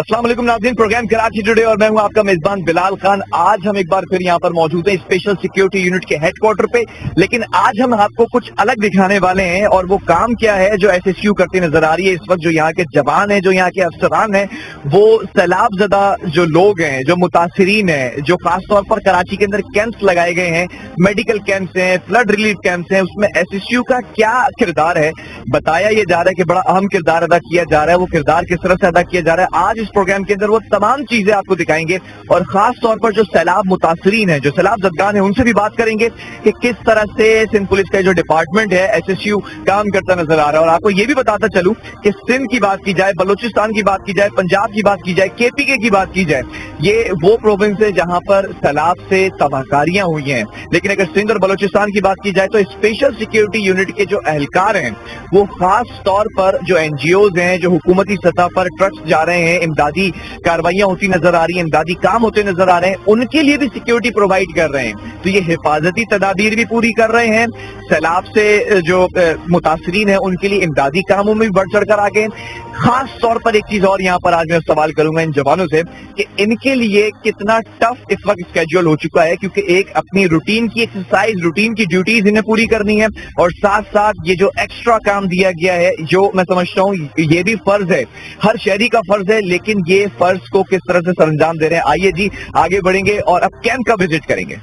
अस्सलाम वालेकुम नाज़रीन, प्रोग्राम कराची टुडे और मैं हूं आपका मेजबान बिलाल खान। आज हम एक बार फिर यहां पर मौजूद हैं स्पेशल सिक्योरिटी यूनिट के हेडक्वार्टर पे, लेकिन आज हम आपको कुछ अलग दिखाने वाले हैं और वो काम क्या है जो एसएसयू करती नजर आ रही है इस वक्त। जो यहाँ के जवान हैं, जो यहाँ के अफसरान हैं, वो सैलाब ज़दा जो लोग हैं, जो मुतासिरीन हैं, जो खासतौर पर कराची के अंदर कैंप्स लगाए गए हैं, मेडिकल कैंप्स हैं, फ्लड रिलीफ कैंप्स हैं, उसमें एसएसयू का क्या किरदार है बताया ये जा रहा है कि बड़ा अहम किरदार अदा किया जा रहा है। वो किरदार किस तरह से अदा किया जा रहा है, आज इस प्रोग्राम के अंदर वो तमाम चीजें आपको दिखाएंगे और खास तौर पर जो सैलाब मुतासरीन है, जो सैलाब जदगान है, उनसे भी बात करेंगे कि किस तरह से सिंध पुलिस का जो डिपार्टमेंट है एसएसयू काम करता नजर आ रहा है। और आपको ये भी बताता चलूं कि सिंध की बात की जाए, बलूचिस्तान की बात की जाए, पंजाब की बात की जाए, केपीके की बात की जाए, ये वो प्रोविंस है जहां पर सैलाब से तबाहकारियां हुई हैं। लेकिन अगर सिंध और बलूचिस्तान की बात की जाए तो स्पेशल सिक्योरिटी यूनिट के जो एहलकार हैं वो खास तौर पर जो एनजीओज हैं, जो हुकूमती सतह पर ट्रक्स जा रहे हैं, इमदादी कार्रवाइयां होती नजर आ रही हैं, इमदादी काम होते नजर आ रहे हैं, उनके लिए भी सिक्योरिटी प्रोवाइड कर रहे हैं। तो ये हिफाजती तदाबीर भी पूरी कर रहे हैं। सैलाब से जो मुतासरीन है उनके लिए इमदादी कामों में भी बढ़ चढ़ कर आ गए। खास तौर पर एक चीज और यहाँ पर आज मैं सवाल करूंगा इन जवानों से कि इनके लिए कितना टफ इस वक्त स्केड्यूल हो चुका है, क्योंकि एक अपनी रूटीन की एक्सरसाइज, रूटीन की ड्यूटीज इन्हें पूरी करनी है और साथ साथ ये जो एक्स्ट्रा काम दिया गया है, जो मैं समझता हूँ ये भी फर्ज है, हर शहरी का फर्ज है, लेकिन ये फर्ज को किस तरह से सरअंजाम दे रहे हैं। आइए जी आगे बढ़ेंगे और अब कैंप का विजिट करेंगे।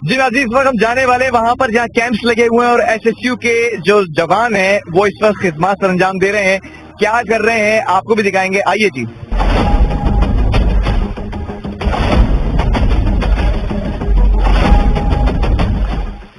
जी नाज़रीन, इस वक्त हम जाने वाले वहां पर जहां कैंप्स लगे हुए हैं और एसएसयू के जो जवान हैं वो इस वक्त खिदमत सरअंजाम दे रहे हैं। क्या कर रहे हैं आपको भी दिखाएंगे, आइए जी।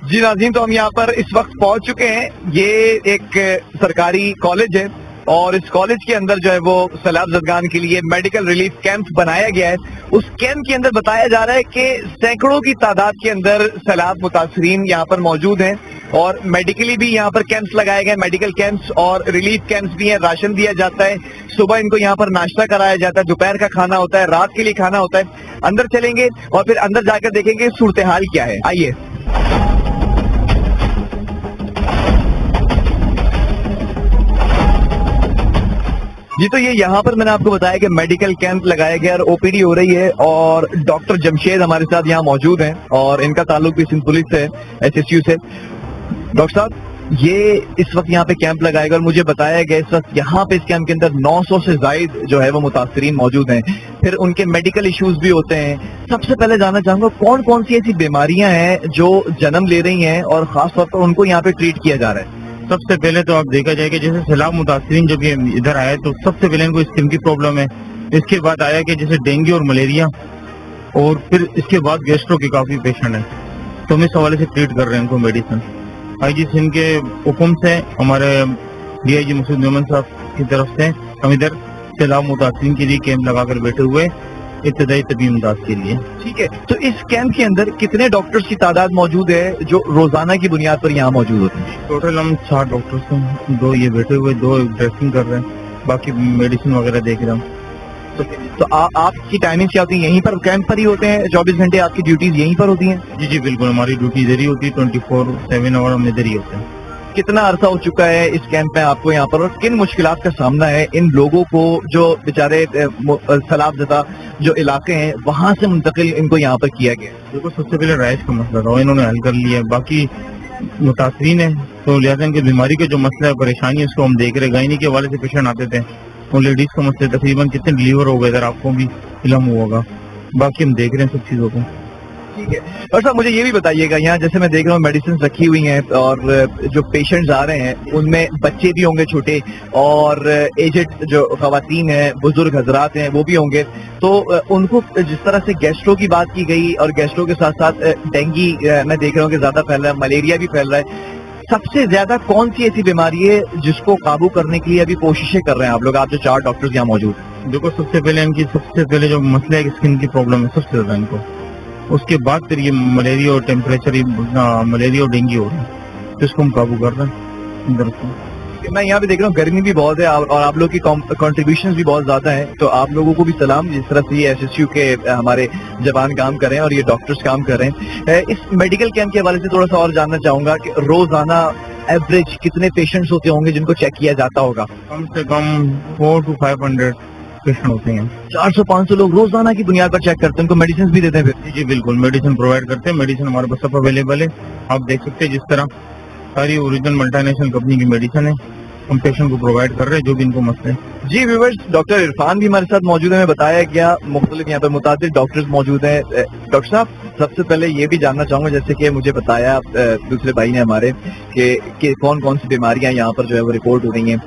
जी नाज़रीन, तो हम यहाँ पर इस वक्त पहुंच चुके हैं। ये एक सरकारी कॉलेज है और इस कॉलेज के अंदर जो है वो सैलाब जदगान के लिए मेडिकल रिलीफ कैंप बनाया गया है। उस कैंप के अंदर बताया जा रहा है कि सैकड़ों की तादाद के अंदर सैलाब मुतासरीन यहाँ पर मौजूद हैं और मेडिकली भी यहाँ पर कैंप्स लगाए गए, मेडिकल कैंप्स और रिलीफ कैंप्स भी हैं। राशन दिया जाता है, सुबह इनको यहाँ पर नाश्ता कराया जाता है, दोपहर का खाना होता है, रात के लिए खाना होता है। अंदर चलेंगे और फिर अंदर जाकर देखेंगे सूरत हाल क्या है, आइए। जी तो ये यहाँ पर मैंने आपको बताया कि मेडिकल कैंप लगाया गया और ओपीडी हो रही है और डॉक्टर जमशेद हमारे साथ यहाँ मौजूद हैं और इनका ताल्लुक भी सिंध पुलिस से, एसएसयू से। डॉक्टर साहब, ये इस वक्त यहाँ पे कैंप लगाएगा और मुझे बताया गया इस वक्त यहाँ पे इस कैंप के अंदर 900 से ज्यादा जो है वो मुतासरीन मौजूद हैं, फिर उनके मेडिकल इश्यूज भी होते हैं। सबसे पहले जानना चाहूंगा कौन कौन सी ऐसी बीमारियां हैं जो जन्म ले रही हैं और खासतौर पर उनको यहाँ पे ट्रीट किया जा रहा है। सबसे पहले तो आप देखा जाए कि जैसे सैलाब मुतासरीन जब ये इधर आए तो सबसे पहले इनको स्किन की प्रॉब्लम है, इसके बाद आया कि जैसे डेंगू और मलेरिया, और फिर इसके बाद गैस्ट्रो के काफी पेशेंट हैं, तो हम इस हवाले से ट्रीट कर रहे हैं इनको मेडिसिन। आईजी सिंध के हुक्म से हमारे डीआईजी मसूद मेमन साहब की तरफ से हम इधर सैलाब मुतासरीन के लिए कैंप लगाकर बैठे हुए इब्तदाई तबी इमदाद के लिए। ठीक है, तो इस कैंप के अंदर कितने डॉक्टर्स की तादाद मौजूद है जो रोजाना की बुनियाद पर यहाँ मौजूद होते हैं? टोटल हम 60 डॉक्टर्स हैं, 2 ये बैठे हुए, 2 ड्रेसिंग कर रहे हैं, बाकी मेडिसिन वगैरह देख रहे हैं। तो आपकी टाइमिंग क्या होती है? यहीं पर कैंप पर ही होते हैं 24 घंटे आपकी ड्यूटीज यहीं पर होती हैं? जी जी बिल्कुल, हमारी ड्यूटी इधर ही होती है, 24/7 आवर हम इधर ही होते हैं। कितना अरसा हो चुका है इस कैंप में आपको यहाँ पर और किन मुश्किलात का सामना है इन लोगों को जो बेचारे सैलाब ज़दा जो इलाके हैं वहाँ से मुंतकिल इनको यहाँ पर किया गया? देखो, सबसे पहले राइश का मसला था, इन्होंने हल कर लिया, बाकी मुतासरीन है तो लिहाजा इनकी बीमारी का जो मसला है, परेशानी है, उसको हम देख रहे। गायनी के हवाले से पेशेंट आते थे, और लेडीज का मसला तकरीबन कितने डिलीवर हो गए, आपको भी इल्म होगा, बाकी हम देख रहे हैं सब चीजों को। ठीक है, और साहब मुझे ये भी बताइएगा, यहाँ जैसे मैं देख रहा हूँ मेडिसिन रखी हुई हैं और जो पेशेंट्स आ रहे हैं उनमें बच्चे भी होंगे छोटे और एजेड जो खवातीन हैं, बुजुर्ग हजरात हैं वो भी होंगे, तो उनको जिस तरह से गैस्ट्रो की बात की गई और गैस्ट्रो के साथ साथ डेंगी मैं देख रहा हूँ कि ज्यादा फैल रहा है, मलेरिया भी फैल रहा है, सबसे ज्यादा कौन सी ऐसी बीमारी है जिसको काबू करने के लिए अभी कोशिशें कर रहे हैं आप लोग, आप जो 4 डॉक्टर्स यहाँ मौजूद हैं? देखो, सबसे पहले जो मसला है स्किन की प्रॉब्लम है सबसे ज्यादा इनको, उसके बाद फिर ये मलेरिया और टेम्परेचर, मलेरिया और डेंगू हो रहा है, तो इसको हम काबू कर रहे हैं। मैं यहाँ पे देख रहा हूँ गर्मी भी बहुत है और आप लोग की कॉन्ट्रीब्यूशन भी बहुत ज्यादा है, तो आप लोगों को भी सलाम जिस तरह से ये SSU के हमारे जवान काम कर रहे हैं और ये डॉक्टर्स काम कर रहे हैं। इस मेडिकल कैंप के हवाले से थोड़ा सा और जानना चाहूंगा कि रोजाना एवरेज कितने पेशेंट्स होते होंगे जिनको चेक किया जाता होगा? कम से कम 400 to 500 पेशेंट होते हैं। 400-500 लोग रोजाना की बुनियाद पर चेक करते हैं, उनको मेडिसिन भी देते हैं फिर? जी बिल्कुल, मेडिसिन प्रोवाइड करते हैं। मेडिसिन हमारे पास सब अवेलेबल है। आप देख सकते हैं जिस तरह सारी ओरिजिनल मल्टीनेशनल कंपनी की मेडिसिन है, हम पेशेंट को प्रोवाइड कर रहे हैं जो भी इनको मसले हैं। जी व्यूअर्स, डॉक्टर इरफान भी हमारे साथ मौजूद है। हमें बताया गया मुख्तलिफ यहाँ पर मुताबिक डॉक्टर्स मौजूद हैं। डॉक्टर साहब, सबसे पहले ये भी जानना चाहूंगा, जैसे कि मुझे बताया दूसरे भाई ने हमारे कि कौन कौन सी बीमारियां यहाँ पर जो है वो रिपोर्ट हो रही हैं,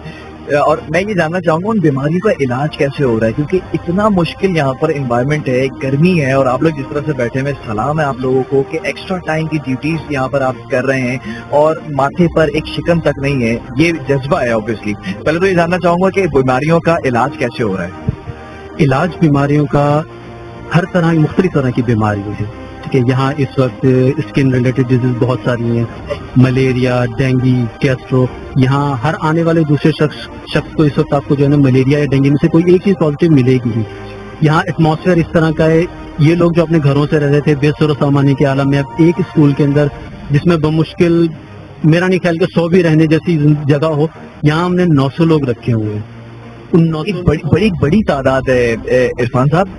और मैं ये जानना चाहूंगा उन बीमारियों का इलाज कैसे हो रहा है, क्योंकि इतना मुश्किल यहाँ पर एनवायरनमेंट है, गर्मी है, और आप लोग जिस तरह से बैठे हुए, सलाम है आप लोगों को कि एक्स्ट्रा टाइम की ड्यूटीज यहाँ पर आप कर रहे हैं और माथे पर एक शिकन तक नहीं है, ये जज्बा है ऑब्वियसली। पहले तो ये जानना चाहूंगा कि बीमारियों का इलाज कैसे हो रहा है? इलाज बीमारियों का हर तरह मुख्तलिफ तरह की बीमारियों है, ठीक है। यहाँ इस वक्त स्किन रिलेटेड डिजीज बहुत सारी हैं, मलेरिया, डेंगू, गैस्ट्रो। यहाँ हर आने वाले दूसरे शख्स को इस वक्त आपको जो है ना मलेरिया या डेंगू में से कोई एक चीज पॉजिटिव मिलेगी ही। यहाँ एटमॉस्फेयर इस तरह का है, ये लोग जो अपने घरों से रह रहे थे बेसर सामानी के आलम में, अब एक स्कूल के अंदर जिसमें बमुश्किल मेरा नहीं ख्याल कि 100 भी रहने जैसी जगह हो, यहाँ हमने 900 लोग रखे हुए हैं। एक बड़ी तादाद है इरफान साहब,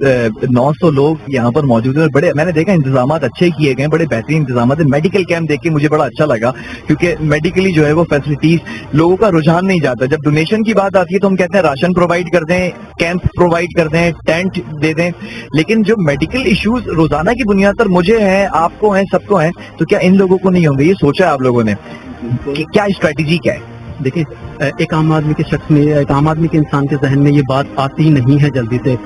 900 लोग यहाँ पर मौजूद है और बड़े, मैंने देखा इंतजाम अच्छे किए गए, बड़े बेहतरीन इंतजाम है। मेडिकल कैंप देख के मुझे बड़ा अच्छा लगा, क्योंकि मेडिकली जो है वो फैसिलिटीज लोगों का रुझान नहीं जाता। जब डोनेशन की बात आती है तो हम कहते हैं राशन प्रोवाइड कर दें, कैंप प्रोवाइड कर दें, टेंट दे दें, लेकिन जो मेडिकल इश्यूज रोजाना की बुनियाद पर मुझे है, आपको है, सबको है, तो क्या इन लोगों को नहीं होंगे? ये सोचा है आप लोगों ने कि क्या स्ट्रेटेजी क्या है? देखिए, एक आम आदमी के शख्स में, एक आम आदमी के इंसान के जहन में ये बात आती नहीं है जल्दी से।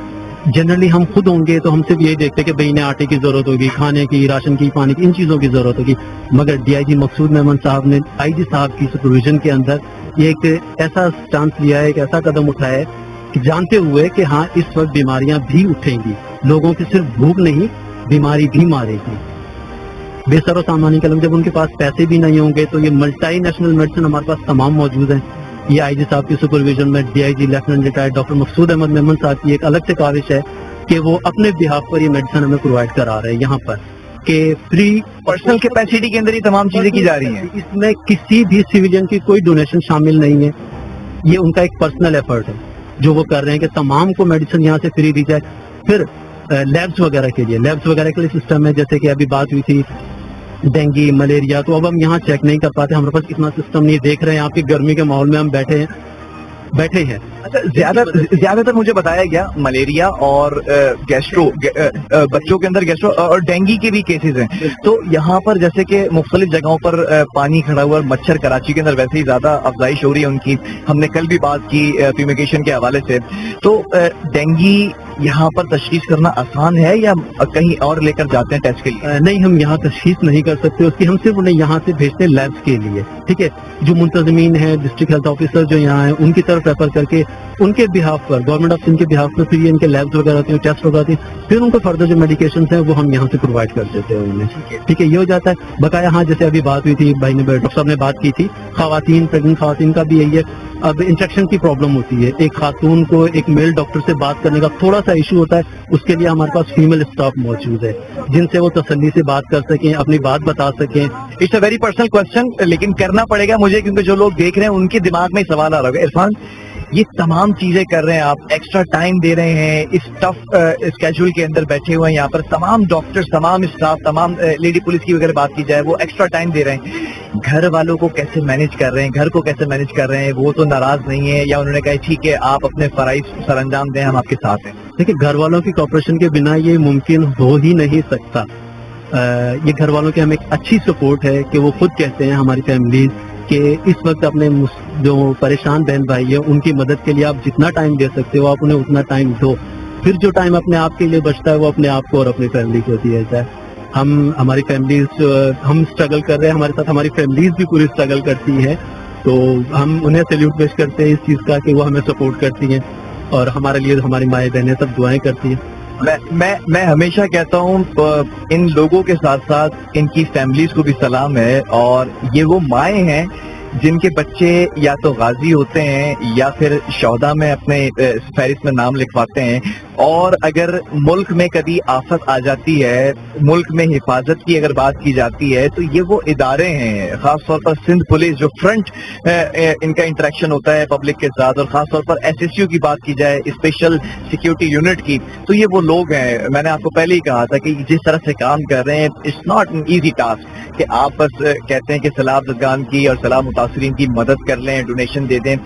जनरली हम खुद होंगे तो हम सिर्फ यही देखते हैं कि भाई इन्हें आटे की जरूरत होगी, खाने की, राशन की, पानी की, इन चीजों की जरूरत होगी। मगर DIG मकसूद मेमन साहब ने IG साहब की सुपरविजन के अंदर ये एक ऐसा चांस लिया है, एक ऐसा कदम उठाया है कि जानते हुए कि हाँ इस वक्त बीमारियां भी उठेंगी, लोगों की सिर्फ भूख नहीं बीमारी भी मारेगी। बेसर सामानी कलम जब उनके पास पैसे भी नहीं होंगे तो ये मल्टी नेशनल मेडिसिन हमारे पास तमाम मौजूद है। ये IG साहब की सुपरविजन में DIG lieutenant retired doctor Maqsood Ahmed Memon साहब की एक अलग से काविश है कि वो अपने बिहाफ पर ये मेडिसिन हमें प्रोवाइड करा रहे हैं यहाँ पर, कि फ्री पर्सनल कैपेसिटी के अंदर ये तमाम चीजें की जा रही हैं। इसमें किसी भी सिविलियन की कोई डोनेशन शामिल नहीं है, ये उनका एक पर्सनल एफर्ट है जो वो कर रहे हैं कि तमाम को मेडिसिन यहाँ से फ्री दी जाए। फिर लैब्स वगैरह के लिए सिस्टम है, जैसे कि अभी बात हुई थी डेंगू, मलेरिया, तो अब हम यहाँ चेक नहीं कर पाते, हमारे पास इतना सिस्टम नहीं। देख रहे हैं आपकी गर्मी के माहौल में हम बैठे हैं। अच्छा, ज्यादातर मुझे बताया गया मलेरिया और गैस्ट्रो, बच्चों के अंदर गैस्ट्रो और डेंगू के भी केसेस हैं। तो यहाँ पर जैसे कि मुख्तलिफ जगहों पर पानी खड़ा हुआ, मच्छर कराची के अंदर वैसे ही ज्यादा अफजाइश हो रही है उनकी, हमने कल भी बात की फ्यूमिगेशन के हवाले से। तो डेंगू यहाँ पर तशखीस करना आसान है या कहीं और लेकर जाते हैं टेस्ट के लिए? नहीं, हम यहाँ तशखीस नहीं कर सकते उसकी, हम सिर्फ उन्हें यहाँ से भेजते हैं लैब्स के लिए, ठीक है। जो मुंतजमीन है, डिस्ट्रिक्ट हेल्थ ऑफिसर जो यहाँ है, उनकी तरफ रेफर करके उनके बिहाफ पर, गवर्नमेंट ऑफ सिंध के बिहाफ पर फिर ये इनके लैब्स वगैरह होते हैं, टेस्ट वगैरह होते हैं, फिर उनको फर्दर जो मेडिकेशन है वो हम यहाँ से प्रोवाइड कर देते हैं उन्हें, ठीक है। ये हो जाता है। बकाया हाँ, जैसे अभी बात हुई थी, भाई ने, डॉक्टर साहब ने बात की थी, प्रेगनेंट खवातीन का भी यही है। अब इंफेक्शन की प्रॉब्लम होती है, एक खातून को एक मेल डॉक्टर से बात करने का थोड़ा सा इशू होता है, उसके लिए हमारे पास फीमेल स्टाफ मौजूद है जिनसे वो तसल्ली से बात कर सकें, अपनी बात बता सकें। It's a very personal question, लेकिन करना पड़ेगा मुझे, क्योंकि जो लोग देख रहे हैं उनके दिमाग में सवाल आ रहा होगा। इरफान, ये तमाम चीजें कर रहे हैं आप, एक्स्ट्रा टाइम दे रहे हैं, इस टफ स्केड्यूल के अंदर बैठे हुए हैं यहाँ पर, तमाम डॉक्टर्स, तमाम स्टाफ, तमाम लेडी पुलिस की वगैरह बात की जाए, वो एक्स्ट्रा टाइम दे रहे हैं। घर वालों को कैसे मैनेज कर रहे हैं, घर को कैसे मैनेज कर रहे हैं? वो तो नाराज नहीं है, या उन्होंने कहा ठीक है आप अपने फराइज सर अंजाम दें, हम आपके साथ हैं? देखिए, घर वालों की कॉपरेशन के बिना ये मुमकिन हो ही नहीं सकता। ये घर वालों की हमें एक अच्छी सपोर्ट है कि वो खुद कहते हैं, हमारी फैमिली, कि इस वक्त अपने जो परेशान बहन भाई है उनकी मदद के लिए आप जितना टाइम दे सकते हो आप उन्हें उतना टाइम दो, फिर जो टाइम अपने आप के लिए बचता है वो अपने आप को और अपनी फैमिली को दिया जाए। हमारी फैमिलीज, हम स्ट्रगल कर रहे हैं, हमारे साथ हमारी फैमिलीज भी पूरी स्ट्रगल करती हैं, तो हम उन्हें सैल्यूट पेश करते हैं इस चीज का कि वो हमें सपोर्ट करती हैं और हमारे लिए हमारी माएँ बहनें सब दुआएं करती हैं। मैं हमेशा कहता हूँ इन लोगों के साथ साथ इनकी फैमिलीज को भी सलाम है, और ये वो माएँ हैं जिनके बच्चे या तो गाजी होते हैं या फिर शौहदा में अपने फहरिस्त में नाम लिखवाते हैं, और अगर मुल्क में कभी आफत आ जाती है, मुल्क में हिफाजत की अगर बात की जाती है, तो ये वो इदारे हैं, खास तौर पर सिंध पुलिस जो फ्रंट इनका इंटरेक्शन होता है पब्लिक के साथ, और खास तौर पर SSU की बात की जाए, स्पेशल सिक्योरिटी यूनिट की, तो ये वो लोग हैं। मैंने आपको पहले ही कहा था कि जिस तरह से काम कर रहे हैं, it's not an easy task कि आप बस कहते हैं कि सैलाब ज़दगान की और सैलाब मुतासरीन की मदद कर लें, डोनेशन दे दें।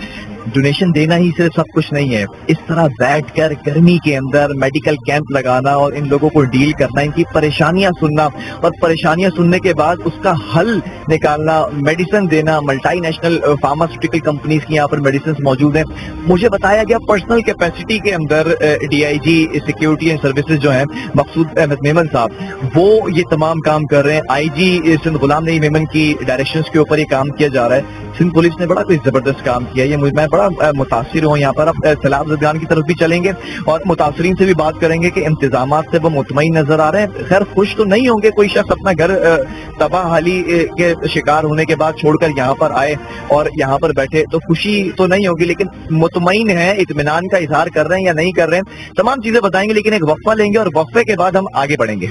डोनेशन देना ही सिर्फ सब कुछ नहीं है, इस तरह बैठकर गर्मी के अंदर मेडिकल कैंप लगाना और इन लोगों को डील करना, इनकी परेशानियां सुनना, और परेशानियां सुनने के बाद उसका हल निकालना, मेडिसिन देना। मल्टीनेशनल फार्मास्यूटिकल कंपनीज की यहाँ पर मेडिसिन मौजूद हैं। मुझे बताया गया पर्सनल कैपेसिटी के अंदर DIG सिक्योरिटी एंड सर्विसेज जो हैं मकसूद अहमद मेमन साहब, वो ये तमाम काम कर रहे हैं। IG सिंध गुलाम नबी मेमन की डायरेक्शंस के ऊपर ये काम किया जा रहा है। सिंध पुलिस ने बड़ा कोई जबरदस्त काम किया है, ये मैं बड़ा मुतासिर हूँ। यहाँ पर अब सैलाब ज़दगान की तरफ भी चलेंगे और मुतासरीन से भी बात करेंगे कि इंतजामात से वो मुतमईन नजर आ रहे हैं। खैर खुश तो नहीं होंगे, कोई शख्स अपना घर तबाहाली के शिकार होने के बाद छोड़कर यहाँ पर आए और यहाँ पर बैठे, तो खुशी तो नहीं होगी, लेकिन मुतमईन है, इत्मीनान का इजहार कर रहे हैं या नहीं कर रहे हैं, तमाम चीजें बताएंगे। लेकिन एक वक्फा लेंगे और वक्फे के बाद हम आगे बढ़ेंगे।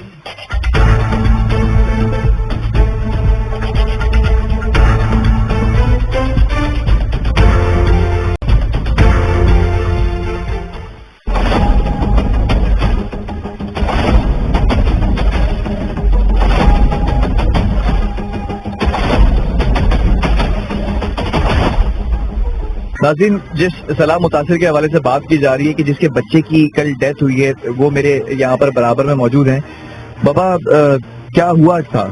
नाज़रीन, जिस सलाम मुतासिर के हवाले से बात की जा रही है कि जिसके बच्चे की कल डेथ हुई है, वो मेरे यहाँ पर बराबर में मौजूद हैं। बाबा, क्या हुआ था?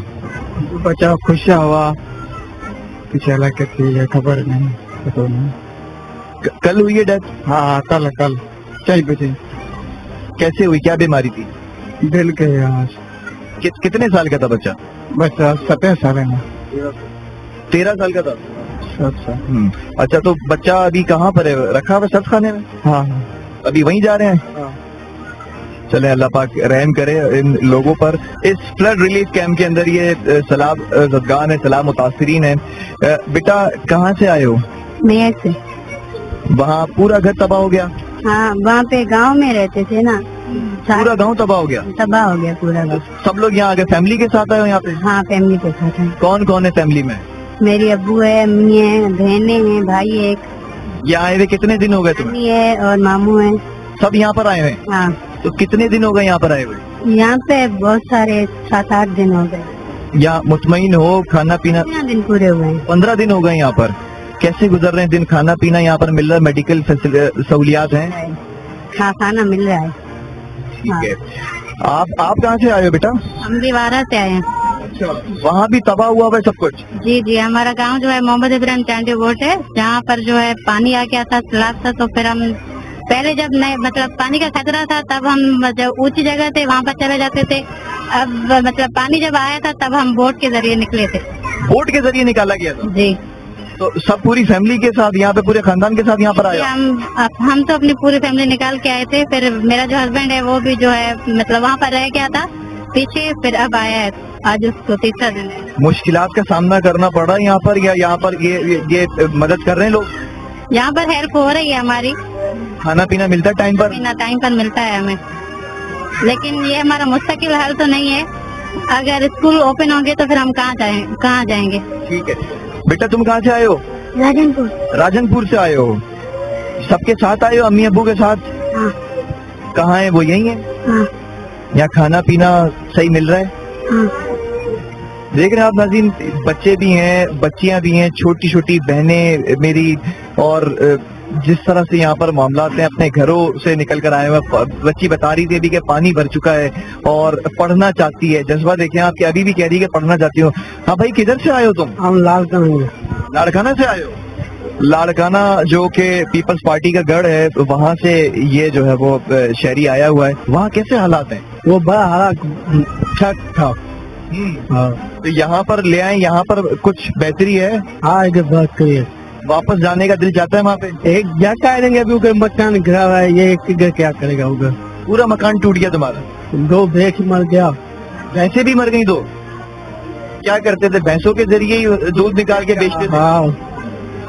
बच्चा खुश हुआ, पिछला है खबर नहीं, पता नहीं। कल हुई है डेथ? हाँ कल 6 बजे। कैसे हुई, क्या बीमारी थी? दिल के यहाँ कितने साल का था बच्चा? बच्चा 17 साल है। 13 साल का था। अच्छा। अच्छा, तो बच्चा अभी कहाँ पर है? रखा हुआ सब्ज खाने में? हाँ। अभी वहीं जा रहे हैं? हाँ। चले, अल्लाह पाक रहम करे इन लोगों पर। इस फ्लड रिलीफ कैंप के अंदर ये सैलाब ज़दगान है, सैलाब मुतासरीन है। बेटा कहाँ से आए हो? मेयर से। वहाँ पूरा घर तबाह हो गया? हाँ, वहाँ पे गांव में रहते थे ना, पूरा गांव तबाह हो गया? तबाह हो गया पूरा गांव। सब लोग यहाँ आ गए? फैमिली के साथ आए हो यहाँ पे? हाँ, फैमिली के साथ है। कौन कौन है फैमिली में? मेरी अब्बू है, अम्मी है, बहनें हैं, भाई है एक। यहाँ आए हुए कितने दिन हो गए तुम्हें? नानी है और मामू है। सब यहाँ पर आए हुए? हाँ। तो कितने दिन हो गए यहाँ पर आए हुए? यहाँ पे बहुत सारे 7-8 दिन हो गए। यहाँ मुतमईन हो? खाना पीना? 15 दिन पूरे हुए हैं। 15 दिन हो गए यहाँ पर। कैसे गुजर रहे हैं दिन? खाना पीना यहाँ पर मिल रहा है? मेडिकल सहूलियात हैं? हाँ, खाना मिल रहा है। ठीक है। आप कहाँ से आए हो बेटा? हम भी वारा से आए हैं। वहाँ भी तबाह हुआ है सब कुछ? जी जी, हमारा गांव जो है मोहम्मद इब्राहिम चांडी बोट है, जहाँ पर जो है पानी आ गया था, सैलाब था। तो फिर हम पहले जब नए मतलब पानी का खतरा था, तब हम जब ऊंची जगह थे वहाँ पर चले जाते थे। अब मतलब पानी जब आया था तब हम बोट के जरिए निकले थे। बोट के जरिए निकाला गया था? जी। तो सब पूरी फैमिली के साथ यहाँ पे, पूरे खानदान के साथ यहाँ पर आए? हम तो अपनी पूरी फैमिली निकाल के आए थे। फिर मेरा जो हस्बैंड है वो भी जो है मतलब वहाँ पर रह गया था पीछे, फिर अब आया है, आज उसको 3रा दिन है। मुश्किलात का सामना करना पड़ा यहाँ पर, या यहाँ पर ये मदद कर रहे हैं लोग? यहाँ पर हेल्प हो रही है हमारी। खाना पीना मिलता है टाइम पर? टाइम पर मिलता है हमें, लेकिन ये हमारा मुस्तकिल हल तो नहीं है। अगर स्कूल ओपन होंगे तो फिर हम कहाँ जाएंगे। ठीक है। बेटा तुम कहाँ से आए हो? राजनपुर। राजनपुर से आए हो? सबके साथ आए हो? अम्मी अब्बू के साथ? हाँ। कहाँ है वो? यही है? हाँ। यहाँ खाना पीना सही मिल रहा है? हाँ। देख रहे हैं आप नाज़रीन, बच्चे भी हैं, बच्चियां भी हैं, छोटी छोटी बहनें मेरी, और जिस तरह से यहाँ पर मामलात हैं, अपने घरों से निकल कर आए हुए। बच्ची बता रही थी अभी कि पानी भर चुका है और पढ़ना चाहती है। जज्बा देखें आपके, अभी भी कह रही है कि पढ़ना चाहती हूँ। हाँ भाई, किधर से आए हो तुम? हम लाड़काना से आए हो? लाड़काना जो कि पीपल्स पार्टी का गढ़ है, वहाँ से ये जो है वो शहरी आया हुआ है। वहाँ कैसे हालात हैं? वो बड़ा हालात ठीक था। हाँ। तो यहाँ पर ले आए, यहाँ पर कुछ बेहतरी है? हाँ, इधर बात करिए। वापस जाने का दिल चाहता है वहाँ पे? एक जाता है अभी, उधर मकान गिरा हुआ है, ये किधर क्या करेगा उधर? पूरा मकान टूट गया तुम्हारा? 2 भैंस मर गया। भैंसे भी मर गई? 2? क्या करते थे? भैंसों के जरिए ही दूध निकाल के बेचते थे? हाँ,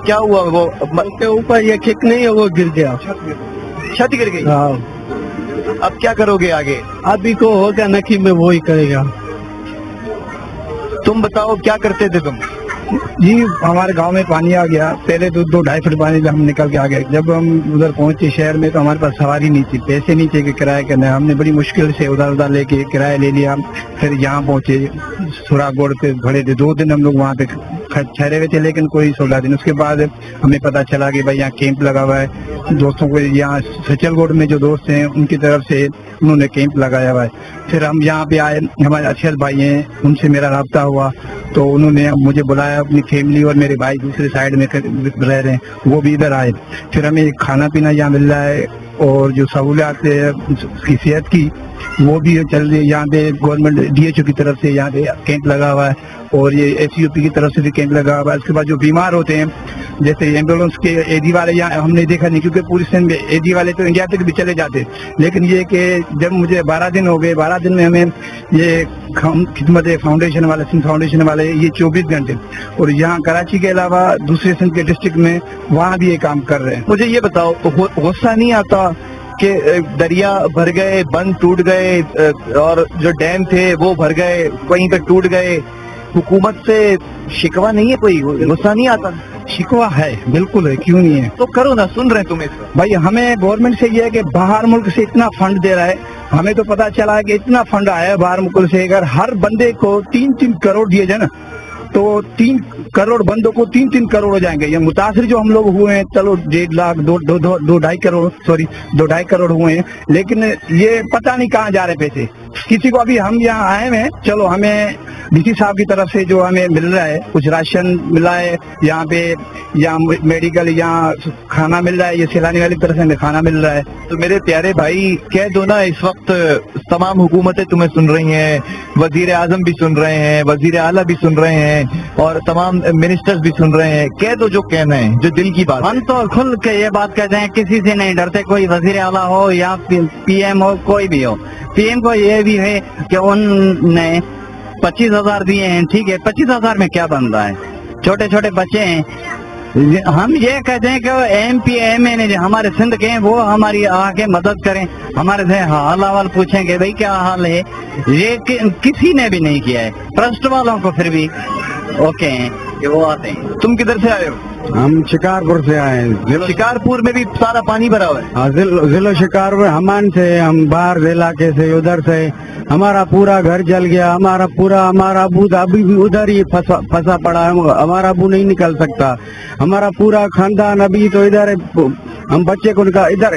क्या हुआ? वो के ऊपर ये किक नहीं है, वो गिर गया, छत गिर गई। हाँ। अब क्या करोगे आगे? अभी को होगा नकी में वो ही करेगा। तुम बताओ क्या करते थे तुम? जी हमारे गांव में पानी आ गया, पहले तो 2-2.5 फुट पानी से हम निकल के आ गए। जब हम उधर पहुंचे शहर में तो हमारे पास सवारी नहीं थी, पैसे नहीं थे कि किराया करना। हमने बड़ी मुश्किल से उधर उधर लेके किराया ले लिया। फिर यहाँ पहुंचे, सुरागोड़ पे खड़े थे, 2 दिन हम लोग वहाँ पे ठहरे हुए थे, लेकिन कोई सुविधा नहीं। उसके बाद हमें पता चला कि भाई यहाँ कैंप लगा हुआ है। दोस्तों को यहाँ सचलगोड़ में जो दोस्त हैं उनकी तरफ से उन्होंने कैंप लगाया हुआ है। फिर हम यहाँ पे आए, हमारे अक्षर भाई हैं, उनसे मेरा राब्ता हुआ तो उन्होंने मुझे बुलाया। अपनी फैमिली और मेरे भाई दूसरे साइड में रह रहे हैं, वो भी इधर आए। फिर हमें खाना पीना यहाँ मिल रहा है और जो सहूलियात है उसकी सेहत की वो भी चल रही है। यहाँ पे गवर्नमेंट DHO की तरफ से यहाँ पे कैंप लगा हुआ है और ये SUP की तरफ से भी कैंप लगा हुआ है। उसके बाद जो बीमार होते हैं जैसे एम्बुलेंस के AG वाले यहाँ हमने देखा नहीं, क्योंकि पूरी सिंध में AG वाले तो इंडिया तक भी चले जाते, लेकिन ये कि जब मुझे 12 दिन हो गए, 12 दिन में हमें ये खिदमत फाउंडेशन वाले, सिंध फाउंडेशन वाले ये 24 घंटे, और यहाँ कराची के अलावा दूसरे सिंध के डिस्ट्रिक्ट में वहाँ भी ये काम कर रहे हैं। मुझे ये बताओ, गुस्सा नहीं आता कि दरिया भर गए, बंद टूट गए और जो डैम थे वो भर गए, कहीं पे टूट गए, हुकूमत से शिकवा नहीं है? कोई गुस्सा नहीं आता? शिकवा है, बिल्कुल है, क्यों नहीं है। तो करो ना, सुन रहे हैं तुम इसको। भाई हमें गवर्नमेंट से ये है कि बाहर मुल्क से इतना फंड दे रहा है, हमें तो पता चला है कि इतना फंड आया है बाहर मुल्क से। अगर हर बंदे को 3-3 करोड़ दिए जाए ना तो 3 करोड़ बंदों को 3-3 करोड़ हो जाएंगे। ये मुतासिर जो हम लोग हुए हैं, चलो 1.5 लाख 2-2.5 करोड़, सॉरी 2.5 करोड़ हुए हैं, लेकिन ये पता नहीं कहाँ जा रहे पैसे किसी को। अभी हम यहाँ आए हैं, चलो हमें DC साहब की तरफ से जो हमें मिल रहा है, कुछ राशन मिला है यहाँ पे, यहाँ मेडिकल, यहाँ खाना मिल रहा है, ये सैलानी वाली तरफ से हमें खाना मिल रहा है। तो मेरे प्यारे भाई कह दो ना, इस वक्त तमाम हुकूमतें तुम्हें सुन रही हैं, वजीर आजम भी सुन रहे हैं, वजीर आला भी सुन रहे हैं और तमाम मिनिस्टर्स भी सुन रहे हैं, कह दो जो कहना है, जो दिल की बात। हम तो खुल के ये बात कहते हैं, किसी से नहीं डरते, कोई वजीर आला हो या PM हो, कोई भी हो। PM को ये भी है कि उनने 25,000 दिए हैं, ठीक है, 25,000 में क्या बन रहा है? छोटे छोटे बच्चे हैं। हम ये कहते हैं कि MP MA ने जो हमारे सिंध के हैं वो हमारी आके मदद करें, हमारे से हाल अहवाल पूछें कि भाई क्या हाल है। ये किसी ने भी नहीं किया है। ट्रस्ट वालों को फिर भी ओके हैं कि वो आते हैं। तुम किधर से आए हो? हम शिकारपुर से आए हैं। शिकारपुर में भी सारा पानी भरा हुआ है? हाँ, जिला शिकारपुर हमान से, हम बाहर इलाके से, उधर से हमारा पूरा घर जल गया। हमारा अबू अभी भी उधर ही फंसा पड़ा है, हमारा अबू नहीं निकल सकता। हमारा पूरा खानदान अभी तो इधर, हम बच्चे को इधर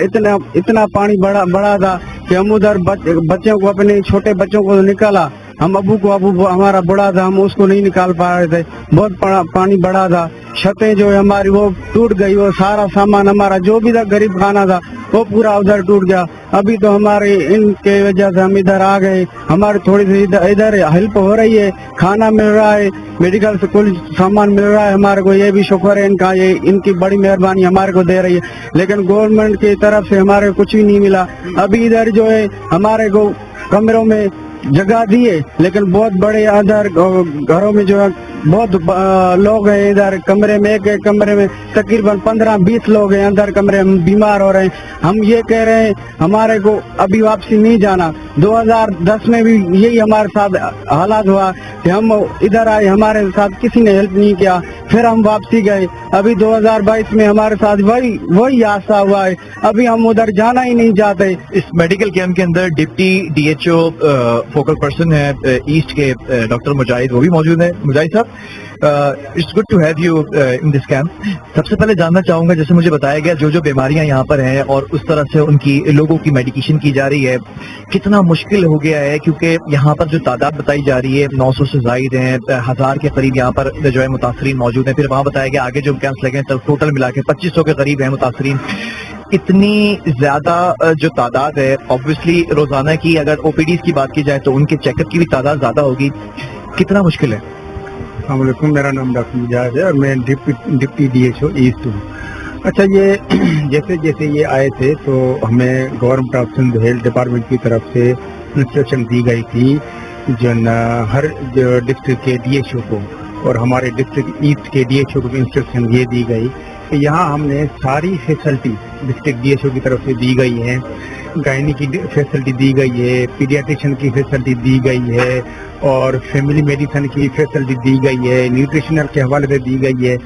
इतना पानी बड़ा था कि हम उधर बच्चों को, अपने छोटे बच्चों को निकाला। हम अबू हमारा बड़ा था, हम उसको नहीं निकाल पा रहे थे, बहुत पानी बड़ा था। छतें जो है हमारी वो टूट गई, वो सारा सामान हमारा जो भी था गरीब खाना था वो पूरा उधर टूट गया। अभी तो हमारे इनके वजह से हम इधर आ गए, हमारी थोड़ी सी इधर हेल्प हो रही है, खाना मिल रहा है, मेडिकल से कुछ सामान मिल रहा है हमारे को। ये भी शुक्र है इनका, ये इनकी बड़ी मेहरबानी हमारे को दे रही है, लेकिन गवर्नमेंट की तरफ से हमारे को कुछ भी नहीं मिला। अभी इधर जो है हमारे को कमरों में जगह दिए, लेकिन बहुत बड़े अंदर घरों में जो है बहुत लोग हैं। इधर कमरे में, एक कमरे में तकरीबन 15-20 लोग हैं अंदर कमरे में, बीमार हो रहे हैं। हम ये कह रहे हैं हमारे को अभी वापसी नहीं जाना। 2010 में भी यही हमारे साथ हालात हुआ कि हम इधर आए, हमारे साथ किसी ने हेल्प नहीं किया, फिर हम वापसी गए। अभी 2022 में हमारे साथ वही हादसा हुआ है, अभी हम उधर जाना ही नहीं चाहते। इस मेडिकल कैंप के अंदर डिप्टी DHO फोकल पर्सन है ईस्ट के डॉक्टर मुजाहिद, वो भी मौजूद है। मुजाहिद साहब, it's good to have you in this camp. सबसे पहले जानना चाहूंगा, जैसे मुझे बताया गया जो बीमारियां यहाँ पर हैं और उस तरह से उनकी लोगों की मेडिकेशन की जा रही है, कितना मुश्किल हो गया है, क्योंकि यहाँ पर जो तादाद बताई जा रही है 900 से जायद हैं, 1000 के करीब यहाँ पर जो है मुतासरीन मौजूद हैं। फिर वहाँ बताया गया आगे जो कैंप्स लगे तो टोटल मिला के 2500 के करीब है मुतासरीन। इतनी ज्यादा जो तादाद है, ऑब्वियसली रोजाना की अगर OPDs की बात की जाए तो उनके चेकअप की भी तादाद ज्यादा होगी, कितना मुश्किल है? अस्सलामुअलैकुम, मेरा नाम डॉक्टर मुजाहिद है और मैं डिप्टी DHO ईस्ट हूँ। अच्छा, ये जैसे ये आए थे तो हमें government of Sindh health department की तरफ से इंस्ट्रक्शन दी गई थी जो हर डिस्ट्रिक्ट के DHO को और हमारे डिस्ट्रिक्ट ईस्ट के DHO को इंस्ट्रक्शन ये दी गई कि यहाँ हमने सारी फैसिलिटी डिस्ट्रिक्ट DHO की तरफ से दी गई है, गायनी की फैसिलिटी दी गई है, पीडियाट्रिशियन की फैसिलिटी दी गई है और फैमिली मेडिसिन की फैसिलिटी दी गई है, न्यूट्रिशनल के हवाले से दी गई है।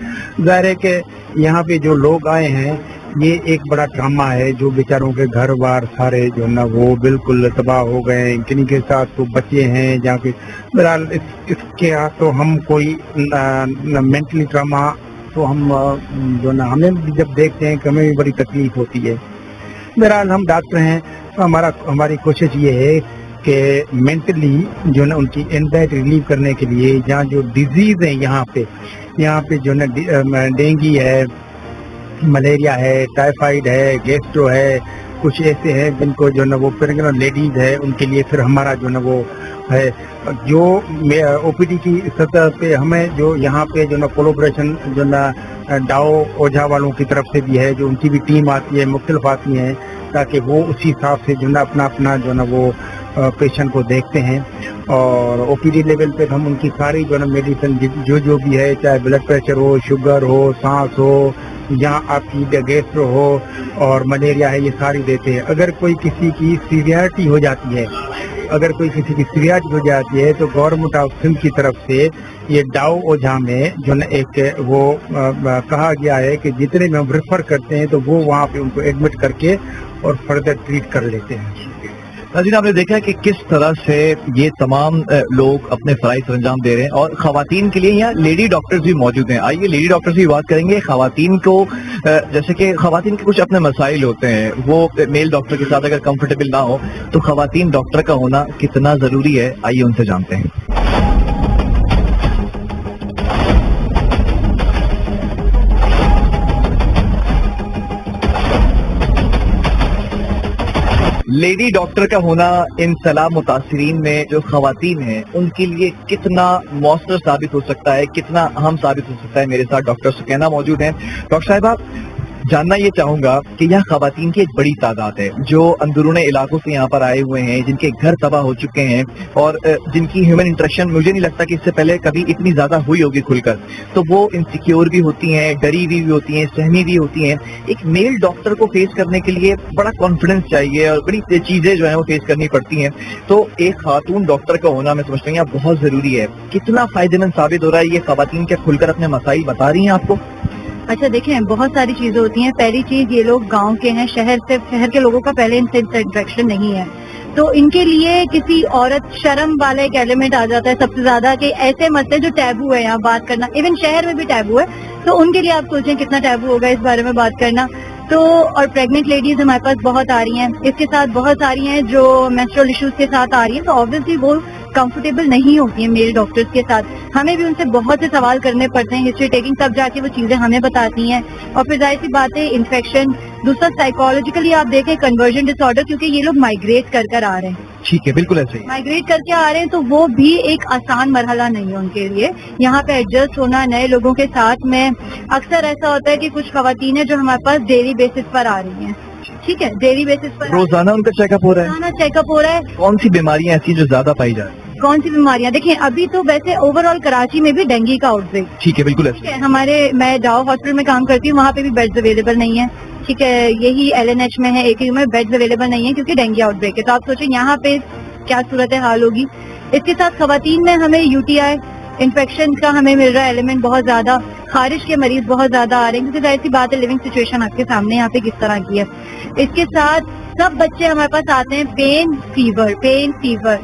ज़ाहिर है कि यहाँ पे जो लोग आए हैं ये एक बड़ा ड्रामा है, जो बेचारों के घर बार सारे जो ना वो बिल्कुल तबाह हो गए हैं, किन्हीं के साथ तो बच्चे हैं जहाँ के बहरहाल इसके तो हम कोई मेंटली ट्रामा तो हम जो ना हमें भी जब देखते हैं कि हमें भी बड़ी तकलीफ होती है। बहरहाल हम डॉक्टर हैं तो हमारी कोशिश ये है कि मेंटली जो ना उनकी एंजाइटी रिलीव करने के लिए जहाँ जो डिजीज है यहाँ पे जो ना डेंगू है, मलेरिया है, टाइफाइड है, गैस्ट्रो है, कुछ ऐसे हैं जिनको जो ना वो प्रेग्नेंट लेडीज है उनके लिए फिर हमारा जो ना वो है जो OPD की सतह पे हमें जो यहाँ पे जो ना कोलोब्रेशन जो ना डाओ ओझा वालों की तरफ से भी है, जो उनकी भी टीम आती है, मुख्तलिफ आती हैं ताकि वो उसी हिसाब से जो ना अपना जो ना वो पेशेंट को देखते हैं। और OPD लेवल पे हम उनकी सारी जो ना मेडिसिन जो भी है, चाहे ब्लड प्रेशर हो, शुगर हो, सांस हो, जहाँ आपकी गैस्ट्रो हो और मलेरिया है, ये सारी देते हैं। अगर कोई किसी की सीवियरिटी हो जाती है तो गवर्नमेंट ऑफ सिंध की तरफ से ये डाओ ओझा में जो ना एक वो कहा गया है कि जितने में हम रेफर करते हैं तो वो वहाँ पे उनको एडमिट करके और फर्दर ट्रीट कर लेते हैं। नाज़रीन, आपने देखा कि किस तरह से ये तमाम लोग अपने फराइज सरंजाम दे रहे हैं और खवातीन के लिए यहाँ लेडी डॉक्टर्स भी मौजूद हैं। आइए लेडी डॉक्टर्स की बात करेंगे। खवातीन को जैसे कि खवातीन के कुछ अपने मसाइल होते हैं, वो मेल डॉक्टर के साथ अगर कंफर्टेबल ना हो तो खवातीन डॉक्टर का होना कितना जरूरी है, आइए उनसे जानते हैं। लेडी डॉक्टर का होना इन सलाह मुतासिरीन में जो खवातीन हैं उनके लिए कितना मौसर साबित हो सकता है, कितना अहम साबित हो सकता है। मेरे साथ डॉक्टर सुकैना मौजूद हैं। डॉक्टर साहिबा, जानना ये चाहूंगा कि यहाँ खवातीन की एक बड़ी तादाद है जो अंदरूनी इलाकों से यहाँ पर आए हुए हैं, जिनके घर तबाह हो चुके हैं और जिनकी ह्यूमन इंटरेक्शन मुझे नहीं लगता कि इससे पहले कभी इतनी ज्यादा हुई होगी खुलकर। तो वो इनसिक्योर भी होती हैं, डरी हुई भी होती हैं, सहमी भी होती हैं। एक मेल डॉक्टर को फेस करने के लिए बड़ा कॉन्फिडेंस चाहिए और बड़ी चीजें जो है वो फेस करनी पड़ती हैं। तो एक खातून डॉक्टर का होना मैं समझता हूँ बहुत जरूरी है। कितना फायदेमंद साबित हो रहा है ये खवातीन क्या खुलकर अपने मसाइल बता रही हैं आपको? अच्छा, देखें, बहुत सारी चीजें होती हैं। पहली चीज, ये लोग गांव के हैं, शहर के लोगों का पहले इनसे इंटरेक्शन नहीं है, तो इनके लिए किसी औरत शर्म वाला एक एलिमेंट आ जाता है सबसे ज्यादा कि ऐसे मसले जो टैबू है यहाँ बात करना, इवन शहर में भी टैबू है, तो उनके लिए आप सोचें कितना टैबू होगा इस बारे में बात करना। तो और प्रेग्नेंट लेडीज हमारे पास बहुत आ रही हैं, इसके साथ बहुत सारी हैं जो मेंस्ट्रुअल इश्यूज के साथ आ रही हैं, तो ऑब्वियसली वो कंफर्टेबल नहीं होती हैं मेल डॉक्टर्स के साथ। हमें भी उनसे बहुत से सवाल करने पड़ते हैं, हिस्ट्री टेकिंग, तब जाके वो चीजें हमें बताती हैं। और फिर जाहिर सी बात है, इन्फेक्शन, दूसरा साइकोलॉजिकली आप देखें कन्वर्जन डिसऑर्डर, क्योंकि ये लोग माइग्रेट कर आ रहे हैं। ठीक है, बिल्कुल ऐसे ही माइग्रेट करके आ रहे हैं, तो वो भी एक आसान मरहला नहीं है उनके लिए। यहाँ पे एडजस्ट होना नए लोगों के साथ में, अक्सर ऐसा होता है कि कुछ खवातीन है जो हमारे पास डेली बेसिस पर आ रही हैं। ठीक है, डेली बेसिस पर रोजाना उनका चेकअप हो रहा है। रोजाना चेकअप हो रहा है। कौन सी बीमारियां ऐसी जो ज्यादा पाई जा रही है? कौन सी बीमारियां? देखिए, अभी तो वैसे ओवरऑल कराची में भी डेंगू का आउटब्रेक। ठीक है, बिल्कुल ठीक है, मैं डाओ हॉस्पिटल में काम करती हूँ, वहाँ पे भी बेड्स अवेलेबल नहीं है। ठीक है, यही LNH में है, AKU में बेड्स अवेलेबल नहीं है क्योंकि डेंगू आउटब्रेक है। तो आप सोचें यहाँ पे क्या सूरत हाल होगी। इसके साथ खवातीन में हमें UTI इन्फेक्शन का हमें मिल रहा है एलिमेंट बहुत ज्यादा, खारिश के मरीज बहुत ज्यादा आ रहे हैं, क्योंकि ऐसी बात है, लिविंग सिचुएशन आपके सामने यहाँ पे किस तरह की है। इसके साथ सब बच्चे हमारे पास आते हैं पेन फीवर,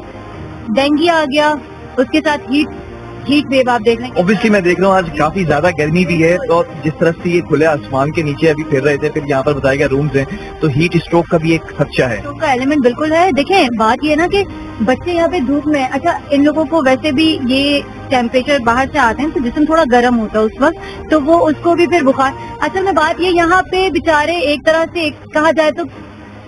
डेंगू आ गया, उसके साथ हीट वेव आप देख रहे हैं। ऑब्वियसली मैं देख रहा हूँ आज काफी ज्यादा गर्मी भी है, तो जिस तरह से ये खुले आसमान के नीचे अभी फिर रहे थे, फिर यहाँ पर बताया गया रूम्स हैं, तो हीट स्ट्रोक का भी एक खदशा है। स्ट्रोक का एलिमेंट बिल्कुल है। देखें, बात ये ना कि बच्चे यहाँ पे धूप में, अच्छा इन लोगों को वैसे भी ये टेम्परेचर बाहर से आते हैं तो जिस्म थोड़ा गर्म होता है उस वक्त, तो वो उसको भी फिर बुखार। असल में बात ये, यहाँ पे बेचारे एक तरह से कहा जाए तो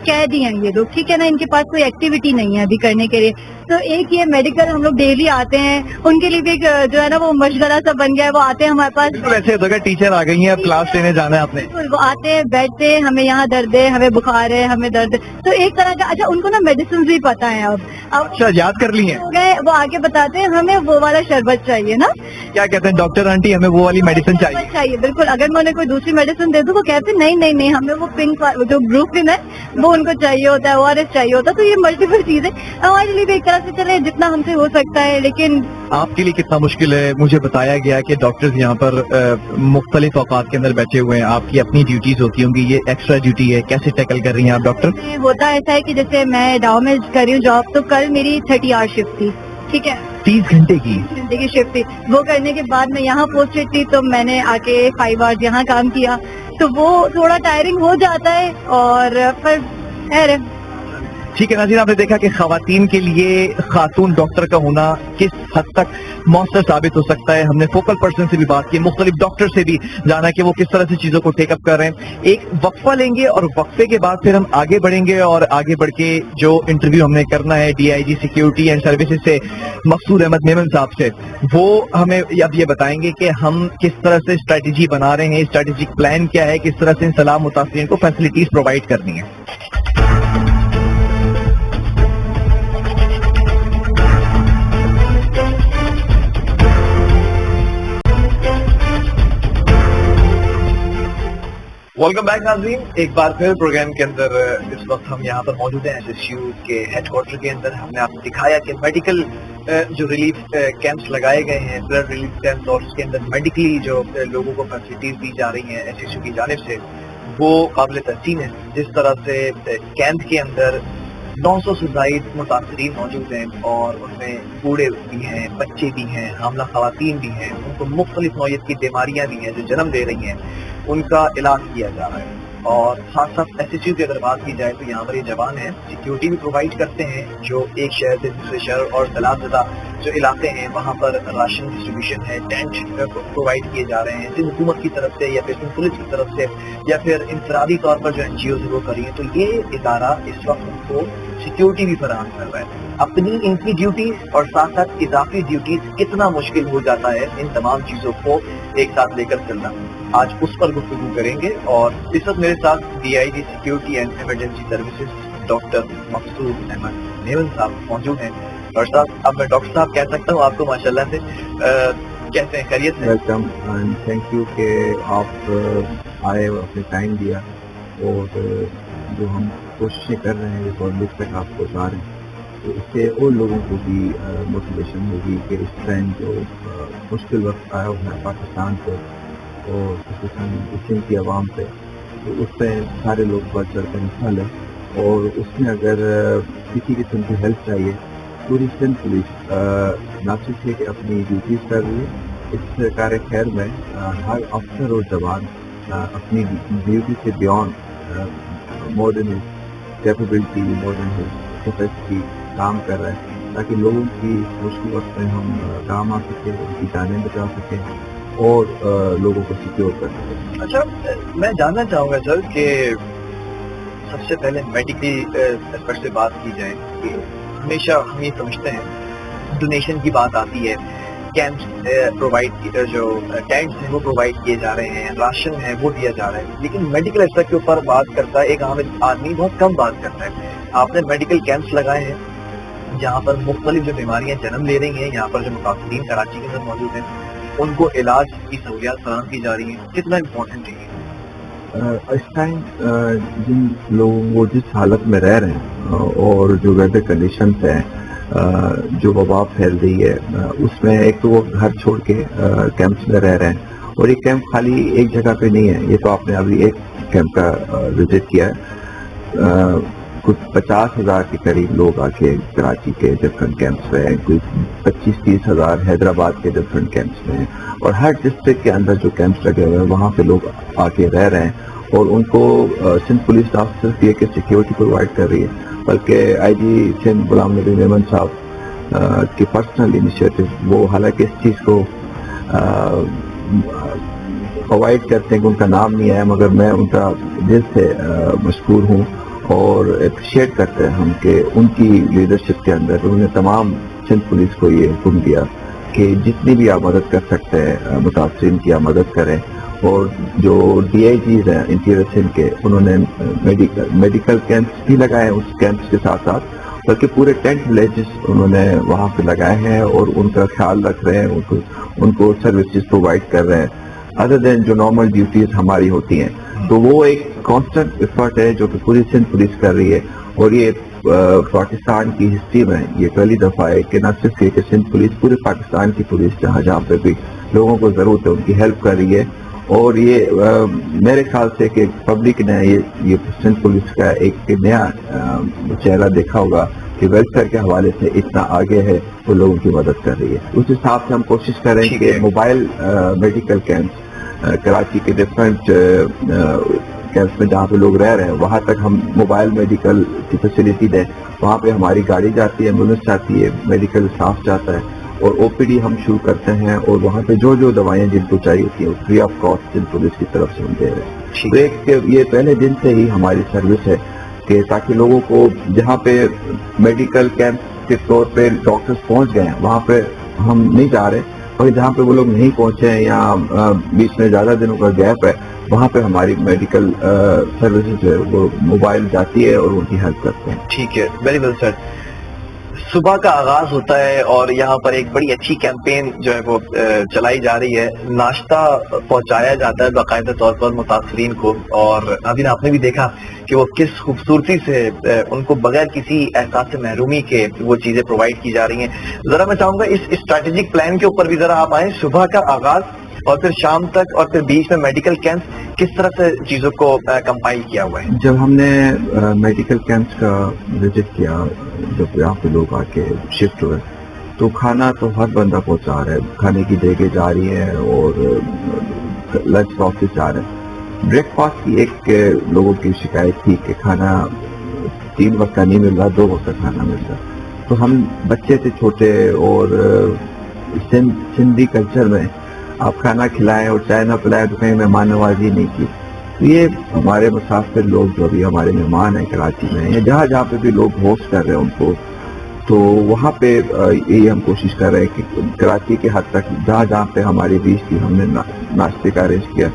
कैदी हैं ये लोग, ठीक है ना, इनके पास कोई एक्टिविटी नहीं है अभी करने के लिए। तो एक ये मेडिकल हम लोग डेली आते हैं, उनके लिए भी एक जो है ना वो मशगरा सा बन गया है। वो आते हैं हमारे पास, बिल्कुल ऐसे होता है कि टीचर आ गई हैं, अब क्लास लेने जाना है आपने। बिल्कुल, वो आते हैं, बैठते हैं, हमें यहाँ दर्द है, हमें बुखार है, हमें दर्द है। तो एक तरह का, अच्छा उनको ना मेडिसिन भी पता है अब अच्छा, याद कर ली हैं। हो गए, वो आके बताते हैं हमें वो वाला शरबत चाहिए ना, क्या कहते हैं डॉक्टर आंटी, हमें वो वाली मेडिसिन चाहिए। शरबत चाहिए। बिल्कुल, अगर मैं उन्हें कोई दूसरी मेडिसिन दे दूं, वो कहते हैं नहीं नहीं नहीं, हमें वो पिंक जो ब्रूफिन है वो उनको चाहिए होता है, ORS चाहिए होता है। तो ये मल्टीपल चीजें हमारे लिए भी एक तरह से चले जितना हमसे हो सकता है, लेकिन आपके लिए कितना मुश्किल है? मुझे बताया गया कि डॉक्टर्स यहाँ पर मुख्तलिफ औकात के अंदर बैठे हुए हैं, आपकी अपनी ड्यूटीज होती होंगी, ये एक्स्ट्रा ड्यूटी है, कैसे टैकल कर रही हैं आप डॉक्टर? होता ऐसा है कि जैसे मैं डाउ में कर रही हूँ जॉब, तो कल मेरी 30 आवर शिफ्ट थी, ठीक है, 30 घंटे की। घंटे की शिफ्ट थी। वो करने के बाद मैं यहाँ पोस्टेड थी, तो मैंने आके 5 आवर्स यहाँ काम किया, तो वो थोड़ा टायरिंग हो जाता है। और पर खैर, ठीक है नाज़रीन, आपने देखा कि खवातीन के लिए खातून डॉक्टर का होना किस हद तक मौसर साबित हो सकता है। हमने फोकल पर्सन से भी बात की, मुख्तलिफ डॉक्टर से भी जाना कि वो किस तरह से चीजों को टेकअप कर रहे हैं। एक वक्फा लेंगे और वक्फे के बाद फिर हम आगे बढ़ेंगे और आगे बढ़ के जो इंटरव्यू हमने करना है DIG सिक्योरिटी एंड सर्विसेज से मकसूद अहमद मेमन साहब से, वो हमें अब ये बताएंगे कि हम किस तरह से स्ट्रेटेजी बना रहे हैं, स्ट्रेटेजिक प्लान क्या है, किस तरह से इन सलाह मुतासिरीन को फैसिलिटीज प्रोवाइड करनी है। वेलकम बैक नाज़रीन, एक बार फिर प्रोग्राम के अंदर इस वक्त हम यहाँ पर मौजूद हैं SSU के हेडक्वार्टर के अंदर। हमने आपको दिखाया कि मेडिकल जो रिलीफ कैंप्स लगाए गए हैं, ब्लड रिलीफ कैंप्स, और उसके अंदर मेडिकली जो लोगों को फैसिलिटीज दी जा रही हैं SSU की जानिब से, वो काबिल तहसीन है। जिस तरह से कैंप के अंदर 900 से ज़ायद मुतासरीन मौजूद हैं और उनमें बूढ़े भी हैं, बच्चे भी हैं, हामला खवातीन भी हैं, उनको मुख्तलिफ नौयत की बीमारियां भी हैं जो जन्म दे रही हैं, उनका इलाज किया जा रहा है। और साथ साथ SSU की अगर बात की जाए तो यहाँ पर ये जवान है, सिक्योरिटी भी प्रोवाइड करते हैं, जो एक शहर से दूसरे शहर और सैलाबज़दा जो इलाके हैं वहाँ पर राशन डिस्ट्रीब्यूशन है, टेंट प्रोवाइड किए जा रहे हैं सिंध हुकूमत की तरफ से या फिर सिंध पुलिस की तरफ से या फिर इंफरादी तौर पर जो NGOs है वो कर रही है। तो ये इदारा इस वक्त उनको सिक्योरिटी भी फराहम कर रहा है। अपनी इनकी ड्यूटीज और साथ साथ इजाफी ड्यूटीज कितना मुश्किल हो जाता है इन तमाम चीजों को एक साथ लेकर चलना, आज उस पर गुफ्तगू करेंगे। और इस वक्त मेरे साथ DIG security and emergency services doctor Maqsood Ahmed Memon साहब मौजूद हैं। और साहब, अब मैं डॉक्टर साहब कह सकता हूँ आपको माशाल्लाह से, कैसे हैं, खैरियत है? वेलकम एंड थैंक यू कि आप आए और अपने टाइम दिया, और जो हम कोशिशें कर रहे हैं पब्लिक तक आप पहुँचा रहे हैं, तो इससे और लोगों को भी मोटिवेशन होगी कि इस टाइम जो मुश्किल वक्त आया हुआ है पाकिस्तान को और सिंध की आवाम पे, तो उस पर सारे लोग बढ़ चढ़ कर हिस्सा लें। और उसमें अगर किसी किस्म की हेल्प चाहिए, पूरी सिंध पुलिस ना सिर्फ कि अपनी ड्यूटीज कर रही है, इस कार्य खैर में हर अफसर और जवान अपनी ड्यूटी से beyond modern capability, modern capacity काम कर रहे हैं, ताकि लोगों की मुश्किल वक्त में हम काम आ सकें, उनकी जानें बचा सकें और लोगों को सिक्योर कर सकें। अच्छा, मैं जानना चाहूँगा सर कि सबसे पहले मेडिकल एस्पेक्ट से बात की जाए कि हमेशा हम ये समझते हैं डोनेशन की बात आती है, कैंप्स प्रोवाइड, जो टेंट्स हैं वो प्रोवाइड किए जा रहे हैं, राशन है वो दिया जा रहा है, लेकिन मेडिकल एस्पेक्ट के ऊपर बात करता है एक आम आदमी बहुत कम बात करता है। आपने मेडिकल कैंप्स लगाए हैं जहाँ पर मुख्तलिफ जो बीमारियां जन्म ले रही हैं, यहाँ पर जो मुतासरीन कराची के अंदर मौजूद हैं, उनको इलाज की सहूलियात फराहम की जा रही है, कितना इम्पोर्टेंट है? इस टाइम जिन लोगों वो जिस हालत में रह रहे हैं और जो वेदर कंडीशन हैं, जो वबा फैल रही है, उसमें एक तो वो घर छोड़ के कैंप्स में रह रहे हैं, और ये कैंप खाली एक जगह पे नहीं है। ये तो आपने अभी एक कैंप का विजिट किया है, कुछ 50,000 के करीब लोग आके कराची के डिफरेंट कैंप्स में हैं, कोई 25-30 हज़ार हैदराबाद के डिफरेंट कैंप्स में हैं, और हर डिस्ट्रिक्ट के अंदर जो कैंप्स लगे हुए हैं वहाँ पे लोग आके रह रहे हैं। और उनको सिंध पुलिस ना सिर्फ ये कि सिक्योरिटी प्रोवाइड कर रही है, बल्कि IG सिंध गुलाम नबी मेमन साहब की पर्सनल इनिशिएटिव, वो हालांकि इस चीज़ को प्रोवाइड करते हैं कि उनका नाम नहीं आया, मगर मैं उनका दिल से मशकूर हूँ। اور اپریشیٹ کرتے ہیں ہم کہ ان کی لیڈرشپ کے اندر انہوں نے تمام سندھ پولیس کو یہ حکم دیا کہ جتنی بھی آپ مدد کر سکتے ہیں متاثرین کی آپ مدد کریں. اور جو ڈی آئی جیز ہیں انٹیریئر سندھ کے, انہوں نے میڈیکل کیمپس بھی لگائے ہیں. اس کیمپس کے ساتھ ساتھ بلکہ پورے 10 ولیجز انہوں نے وہاں پہ لگائے ہیں اور ان کا خیال رکھ رہے ہیں, ان کو سروسز پرووائڈ کر رہے ہیں ادر دین جو نارمل ڈیوٹیز ہماری ہوتی ہیں. تو وہ ایک کانسٹنٹ ایفرٹ ہے جو کہ پوری سندھ پولیس کر رہی ہے. اور یہ پاکستان کی ہسٹری میں یہ پہلی دفعہ ہے کہ نہ صرف یہ کہ سندھ پولیس, پورے پاکستان کی پولیس جہاں پہ بھی لوگوں کو ضرورت ہے ان کی ہیلپ کر رہی ہے. اور یہ میرے خیال سے کہ پبلک نے یہ سندھ پولیس کا ایک نیا چہرہ دیکھا ہوگا کہ ویلفیئر کے حوالے سے اتنا آگے ہے, وہ لوگوں کی مدد کر رہی ہے. اس حساب سے ہم کوشش کریں کہ موبائل میڈیکل کیمپس کراچی کے ڈفرینٹ کیمپس میں جہاں پہ لوگ رہ رہے ہیں وہاں تک ہم موبائل میڈیکل کی فیسلٹی دیں. وہاں پہ ہماری گاڑی جاتی ہے, ایمبولینس جاتی ہے, میڈیکل اسٹاف جاتا ہے اور او پی ڈی ہم شروع کرتے ہیں. اور وہاں پہ جو دوائیں جن کو چاہیے ہوتی ہیں وہ free of cost Sindh police کی طرف سے ہم دے رہے ہیں. تو ایک یہ پہلے دن سے ہی ہماری سروس ہے کہ تاکہ لوگوں کو جہاں پہ میڈیکل کیمپ کے طور پہ ڈاکٹرز پہنچ گئے ہیں وہاں پہ ہم نہیں جا رہے, اور جہاں پہ وہ لوگ نہیں پہنچے ہیں یا بیچ میں زیادہ دنوں کا گیپ ہے وہاں پہ ہماری میڈیکل سروسز جو ہے وہ موبائل جاتی ہے اور ان کی ہیلپ کرتے ہیں. ٹھیک ہے, ویری ویل سر. صبح کا آغاز ہوتا ہے اور یہاں پر ایک بڑی اچھی کیمپین جو ہے وہ چلائی جا رہی ہے. ناشتہ پہنچایا جاتا ہے باقاعدہ طور پر متاثرین کو, اور ابھی آپ نے بھی دیکھا کہ وہ کس خوبصورتی سے ان کو بغیر کسی احساس محرومی کے وہ چیزیں پرووائڈ کی جا رہی ہیں. ذرا میں چاہوں گا اس اسٹریٹجک پلان کے اوپر بھی ذرا آپ آئیں. صبح کا آغاز اور پھر شام تک اور پھر بیچ میں میڈیکل کیمپس کس طرح سے چیزوں کو کمپائل کیا ہوا ہے؟ جب ہم نے میڈیکل کیمپس کا وزٹ کیا, جب یہاں پہ لوگ آ کے شفٹ ہوئے تو کھانا تو ہر بندہ پہنچا رہا ہے, کھانے کی دیگیں جا رہی ہیں اور لنچ باکسز جا رہے ہیں. بریک فاسٹ کی ایک لوگوں کی شکایت تھی کہ کھانا 3 وقت کا نہیں مل رہا, 2 وقت کا کھانا مل رہا. تو ہم بچے سے چھوٹے اور سندھی کلچر میں آپ کھانا کھلائیں اور چائے نہ پلائیں تو کہیں مہمان نوازی نہیں کی. یہ ہمارے مسافر لوگ جو بھی ہمارے مہمان ہیں کراچی میں یا جہاں جہاں پہ بھی لوگ ہوسٹ کر رہے ہیں ان کو, تو وہاں پہ یہی ہم کوشش کر رہے ہیں کہ کراچی کے حد تک جہاں جہاں پہ ہماری ریچ تھی ہم نے ناشتے کا ارینج کیا.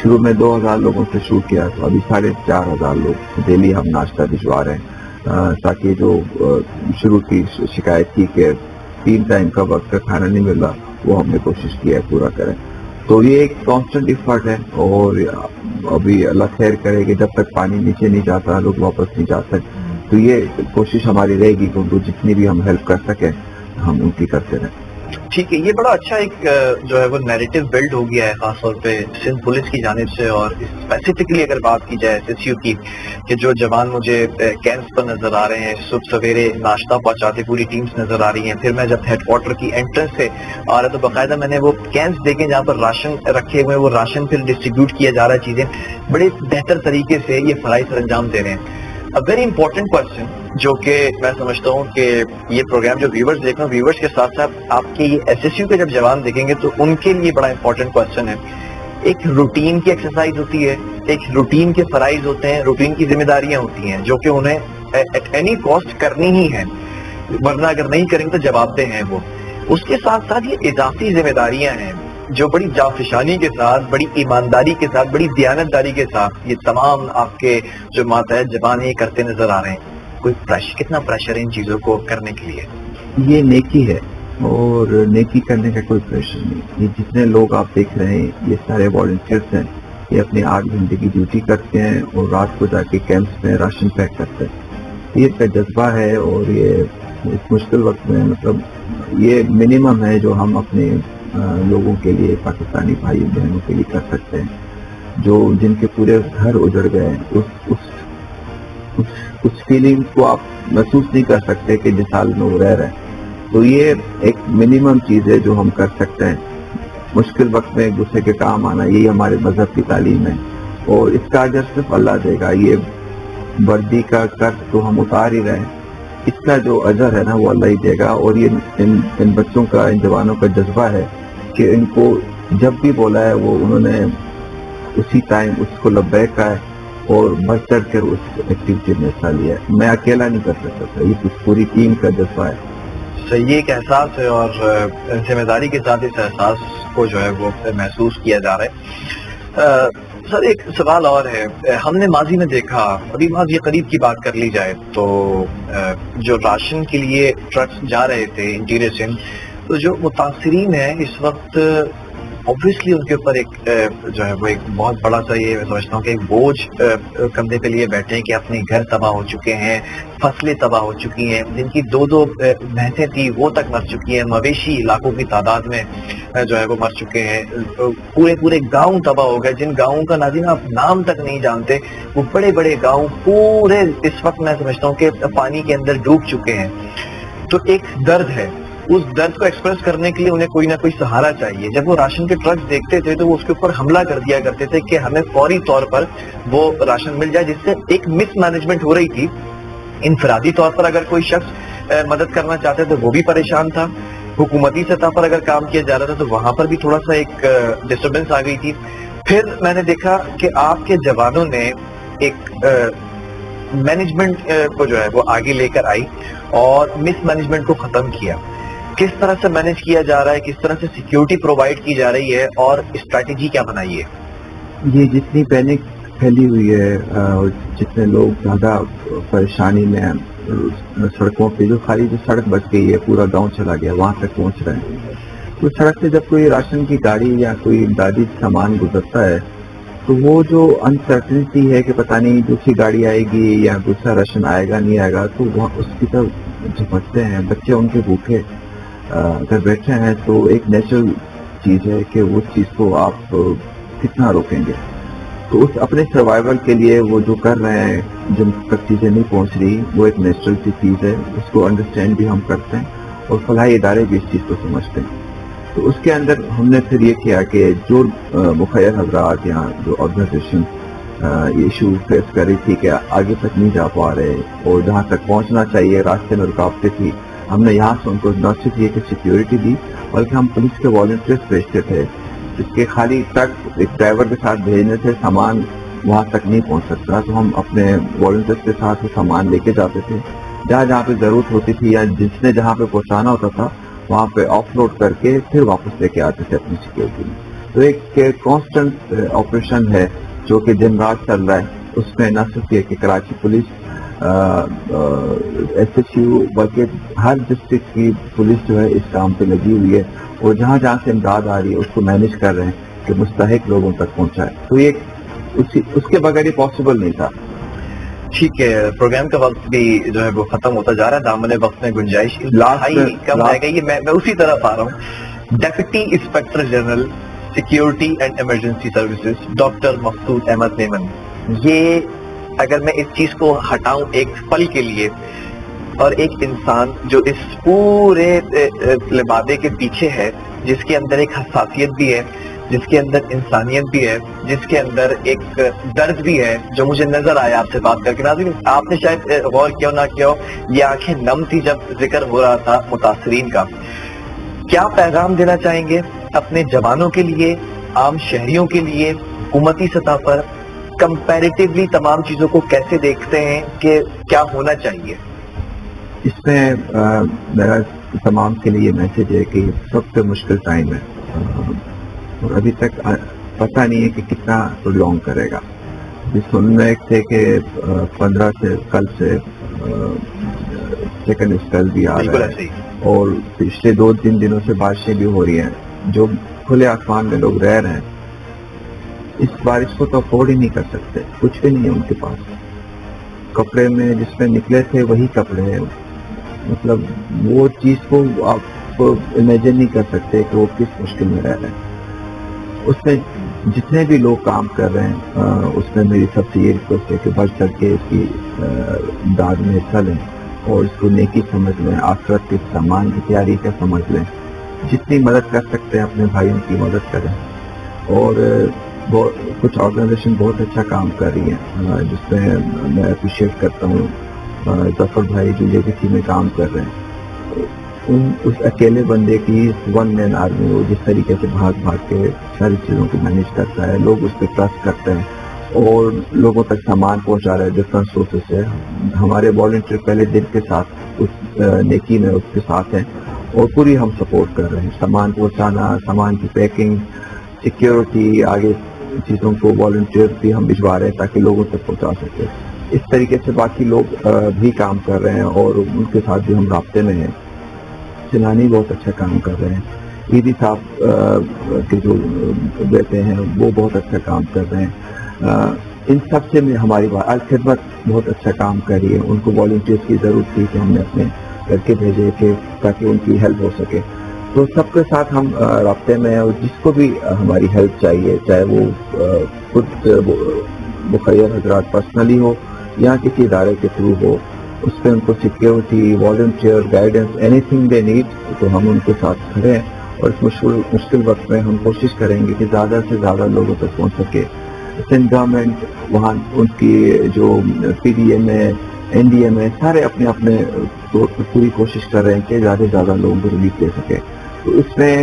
شروع میں 2000 لوگوں سے شروع کیا تو ابھی 4500 لوگ ڈیلی ہم ناشتہ بھجوا رہے ہیں, تاکہ جو شروع کی شکایت تھی کہ 3 ٹائم کا وقت کا کھانا نہیں مل رہا وہ ہم نے کوشش کی ہے پورا کریں. تو یہ ایک کانسٹنٹ ایفرٹ ہے اور ابھی اللہ خیر کرے کہ جب تک پانی نیچے نہیں جاتا لوگ واپس نہیں جاتے. تو یہ کوشش ہماری رہے گی کہ ان کو جتنی بھی ہم ہیلپ کر سکیں ہم ان کی کرتے رہیں. ٹھیک ہے, یہ بڑا اچھا ایک جو ہے وہ نیریٹو بلڈ ہو گیا ہے خاص طور پہ سندھ پولیس کی جانب سے, اور اسپیسیفکلی اگر بات کی جائے ایس یو کی کہ جو جوان مجھے کیمپس پر نظر آ رہے ہیں, صبح سویرے ناشتہ پہنچاتے پوری ٹیمز نظر آ رہی ہیں. پھر میں جب ہیڈ کوارٹر کی انٹرنس سے آ رہا تو باقاعدہ میں نے وہ کیمپس دیکھے جہاں پر راشن رکھے ہوئے, وہ راشن پھر ڈسٹریبیوٹ کیا جا رہا ہے, چیزیں بڑے بہتر طریقے سے یہ فرائض سر انجام دے رہے ہیں. ویری امپورٹنٹ کوشچن جو کہ میں سمجھتا ہوں کہ یہ پروگرام جو ویورز دیکھ رہے ہیں, ویورز کے ساتھ ساتھ آپ کے یہ ایس ایس یو کے جب جوان دیکھیں گے تو ان کے لیے بڑا امپورٹنٹ کوشچن ہے. ایک روٹین کی ایکسرسائز ہوتی ہے, ایک روٹین کے فرائض ہوتے ہیں, روٹین کی ذمہ داریاں ہوتی ہیں جو کہ انہیں ایٹ اینی کاسٹ کرنی ہی ہیں, ورنہ اگر نہیں کریں تو جواب دہ ہیں وہ. اس کے ساتھ ساتھ یہ اضافی ذمہ داریاں ہیں جو بڑی جافشانی کے ساتھ, بڑی ایمانداری کے ساتھ, بڑی دیانتداری کے ساتھ یہ تمام آپ کے جو ماتحت جوان یہ کرتے نظر آ رہے ہیں. کوئی کتنا پریشر ہے ان چیزوں کو کرنے کے لیے؟ یہ نیکی ہے اور نیکی کرنے کا کوئی پریشر نہیں. یہ جتنے لوگ آپ دیکھ رہے ہیں یہ سارے والنٹیئرس ہیں, یہ اپنے 8 گھنٹے کی ڈیوٹی کرتے ہیں اور رات کو جا کے کیمپس میں راشن پیک کرتے ہیں. یہ کا جذبہ ہے اور یہ اس مشکل وقت میں مطلب یہ منیمم ہے جو ہم اپنے لوگوں کے لیے, پاکستانی بھائی بہنوں کے لیے کر سکتے ہیں, جو جن کے پورے گھر اجڑ گئے. اس فیلنگ کو آپ محسوس نہیں کر سکتے کہ جس حال میں وہ رہ رہے ہیں. تو یہ ایک منیمم چیز ہے جو ہم کر سکتے ہیں. مشکل وقت میں ایک دوسرے کے کام آنا یہی ہمارے مذہب کی تعلیم ہے اور اس کا اجر صرف اللہ دے گا. یہ وردی کا قرض تو ہم اتار ہی رہے ہیں, اس کا جو اجر ہے نا وہ اللہ ہی دے گا. اور یہ ان بچوں کا, ان جوانوں کا جذبہ ہے کہ ان کو جب بھی بولا ہے وہ انہوں نے اسی ٹائم اس کو لبیک کہا ہے اور بڑھ چڑھ کر اس ایکٹیویٹی میں حصہ لیا ہے. میں اکیلا نہیں کر سکتا تھا, یہ پوری ٹیم کا جذبہ ہے. یہ ایک احساس ہے اور ذمہ داری کے ساتھ اس احساس کو جو ہے وہ محسوس کیا جا رہا ہے. سر ایک سوال اور ہے, ہم نے ماضی میں دیکھا, ابھی ماضی قریب کی بات کر لی جائے تو جو راشن کے لیے ٹرکس جا رہے تھے انٹیریئر سندھ, تو جو متاثرین ہیں اس وقت اوبویسلی ان کے اوپر ایک جو ہے وہ ایک بہت بڑا سا, یہ میں سمجھتا ہوں کہ ایک بوجھ کندھے پہ لیے بیٹھے ہیں کہ اپنے گھر تباہ ہو چکے ہیں, فصلیں تباہ ہو چکی ہیں, جن کی 2 بھینسیں تھیں وہ تک مر چکی ہیں, مویشی لاکھوں کی تعداد میں جو ہے وہ مر چکے ہیں, پورے گاؤں تباہ ہو گئے, جن گاؤں کا ناظرین آپ نام تک نہیں جانتے, وہ بڑے گاؤں پورے اس وقت میں سمجھتا ہوں کہ پانی کے اندر ڈوب چکے ہیں. تو ایک درد ہے, اس درد کو ایکسپریس کرنے کے لیے انہیں کوئی نہ کوئی سہارا چاہیے. جب وہ راشن کے ٹرکس دیکھتے تھے تو وہ اس کے اوپر حملہ کر دیا کرتے تھے کہ ہمیں فوری طور پر وہ راشن مل جائے, جس سے ایک مس مینجمنٹ ہو رہی تھی. انفرادی طور پر اگر کوئی شخص مدد کرنا چاہتے تو وہ بھی پریشان تھا, حکومتی سطح پر اگر کام کیا جا رہا تھا تو وہاں پر بھی تھوڑا سا ایک ڈسٹربنس آ گئی تھی. پھر میں نے دیکھا کہ آپ کے جوانوں نے ایک مینجمنٹ کو جو ہے وہ آگے لے کر آئی اور مس مینجمنٹ کو ختم کیا. کس طرح سے مینج کیا جا رہا ہے, کس طرح سے سیکیورٹی پرووائڈ کی جا رہی ہے اور اسٹریٹجی کیا بنائی ہے؟ یہ جتنی پینک پھیلی ہوئی ہے اور جتنے لوگ زیادہ پریشانی میں ہیں, سڑکوں پہ جو خالی جو سڑک بچ گئی ہے, پورا گاؤں چلا گیا, وہاں تک پہنچ رہے ہیں. تو سڑک سے جب کوئی راشن کی گاڑی یا کوئی امدادی سامان گزرتا ہے تو وہ جو انسرٹنٹی ہے کہ پتہ نہیں دوسری گاڑی آئے گی یا دوسرا راشن آئے گا نہیں آئے گا, تو وہاں اس کی طرف جھپٹتے ہیں. بچے ان کے بھوکے اگر بیٹھے ہیں تو ایک نیچرل چیز ہے کہ اس چیز کو آپ کتنا روکیں گے. تو اس اپنے سروائیول کے لیے وہ جو کر رہے ہیں, جن تک چیزیں نہیں پہنچ رہی, وہ ایک نیچرل سی چیز ہے, اس کو انڈرسٹینڈ بھی ہم کرتے ہیں اور فلاحی ادارے بھی اس چیز کو سمجھتے ہیں. تو اس کے اندر ہم نے پھر یہ کیا کہ جو مخیر حضرات یہاں جو آرگنائزیشن یہ ایشو فیس کر رہی تھی کہ آگے تک نہیں جا پا رہے اور جہاں تک پہنچنا چاہیے راستے میں رکاوٹیں تھی, ہم نے یہاں سے ان کو نہ صرف یہ کہ سیکیورٹی دی بلکہ ہم پولیس کے والنٹیئرس بھیجتے تھے جس کے خالی ٹرک ایک ڈرائیور کے ساتھ بھیجنے سے سامان وہاں تک نہیں پہنچ سکتا, تو ہم اپنے والنٹیئرس کے ساتھ وہ سامان لے کے جاتے تھے جہاں پہ ضرورت ہوتی تھی یا جس نے جہاں پہ پہنچانا ہوتا تھا وہاں پہ آف لوڈ کر کے پھر واپس لے کے آتے تھے اپنی سیکیورٹی میں. تو ایک کانسٹنٹ آپریشن ہے جو کہ دن رات چل رہا ہے. اس میں نہ صرف یہ کہ Karachi police S H U بلکہ ہر ڈسٹرکٹ کی پولیس جو ہے اس کام پہ لگی ہوئی ہے اور جہاں سے امداد آ رہی ہے اس کو مینیج کر رہے ہیں کہ مستحق لوگوں تک پہنچائے. تو یہ اس کے بغیر یہ پاسبل نہیں تھا. ٹھیک ہے, پروگرام کا وقت بھی جو ہے وہ ختم ہوتا جا رہا ہے, دامن وقت میں گنجائش کم رہ گئی. میں اسی طرف آ رہا ہوں. Deputy inspector general security and emergency services doctor Maqsood Ahmed Memon, یہ اگر میں اس چیز کو ہٹاؤں ایک پل کے لیے, اور ایک انسان جو اس پورے لبادے کے پیچھے ہے, جس کے اندر ایک حساسیت بھی ہے, جس کے اندر انسانیت بھی ہے, جس کے اندر ایک درد بھی ہے, جو مجھے نظر آیا آپ سے بات کر کے. ناظرین آپ نے شاید غور کیا نہ کیا ہو, یہ آنکھیں نم تھی جب ذکر ہو رہا تھا متاثرین کا. کیا پیغام دینا چاہیں گے اپنے جوانوں کے لیے, عام شہریوں کے لیے, حکومتی سطح پر کمپیریٹیولی تمام چیزوں کو کیسے دیکھتے ہیں کہ کیا ہونا چاہیے؟ اس میں میرا تمام کے لیے میسج ہے کہ سب سے مشکل ٹائم ہے اور ابھی تک پتہ نہیں ہے کہ کتنا پرولونگ کرے گا. سن رہے تھے کہ 15 سے کل سے سیکنڈ اسپیل بھی آ رہا ہے اور پچھلے 2-3 دنوں سے بارشیں بھی ہو رہی ہیں. جو کھلے آسمان میں لوگ رہ رہے ہیں اس بارش کو تو افورڈ ہی نہیں کر سکتے, کچھ بھی نہیں ہے ان کے پاس. کپڑے میں جس میں نکلے تھے وہی کپڑے ہیں, مطلب وہ چیز کو آپ امیجن نہیں کر سکتے کہ وہ کس مشکل میں رہ رہے ہیں. اس میں جتنے بھی لوگ کام کر رہے ہیں اس میں میری سب سے یہ ریکویسٹ ہے کہ بڑھ چڑھ کے اس کی امداد میں حصہ لیں اور اس کو نیکی سمجھ لیں, آخرت کے سامان کی تیاری کا سمجھ لیں. جتنی مدد کر سکتے ہیں اپنے بھائیوں کی مدد کریں. اور کچھ آرگنائزیشن بہت اچھا کام کر رہی ہیں جس میں میں اپریشیٹ کرتا ہوں ظفر بھائی جو لیگیسی میں کام کر رہے ہیں. اس اکیلے بندے کی 1 مین آرمی وہ جس طریقے سے بھاگ کے ساری چیزوں کو مینیج کرتا ہے, لوگ اس پہ ٹرسٹ کرتے ہیں, اور لوگوں تک سامان پہنچا رہے ہیں ڈفرینٹ سورسز سے. ہمارے والنٹیئر پہلے دن کے ساتھ اس نیکی میں اس کے ساتھ ہیں اور پوری ہم سپورٹ کر رہے ہیں. سامان پہنچانا, سامان کی پیکنگ, سیکیورٹی, آگے چیزوں کو والنٹیئر بھی ہم بھجوا رہے ہیں تاکہ لوگوں تک پہنچا سکیں. اس طریقے سے باقی لوگ بھی کام کر رہے ہیں اور ان کے ساتھ بھی ہم رابطے میں ہیں. سنانی بہت اچھا کام کر رہے ہیں. عیدی صاحب کے جو بیٹے ہیں وہ بہت اچھا کام کر رہے ہیں. ان سب سے میں ہماری خدمت بہت اچھا کام کر رہی ہے. ان کو والنٹیئرس کی ضرورت تھی کہ ہم نے اپنے لڑکے بھیجے کہ تاکہ ان کی ہیلپ ہو سکے. تو سب کے ساتھ ہم رابطے میں ہیں اور جس کو بھی ہماری ہیلپ چاہیے, چاہے وہ خود مخیر حضرات پرسنلی ہو یا کسی ادارے کے تھرو ہو, اس پہ ان کو security, volunteer, guidance, any thing they need, تو ہم ان کے ساتھ کھڑے ہیں. اور اس مشکل وقت میں ہم کوشش کریں گے کہ زیادہ سے زیادہ لوگوں تک پہنچ سکے. سندھ گورنمنٹ وہاں ان کی جو پی ڈی ایم ہے, این ڈی ایم ہے, سارے اپنے اپنے طور پر پوری کوشش کر رہے ہیں کہ زیادہ سے زیادہ لوگوں کو ریلیف دے سکے. تو اس میں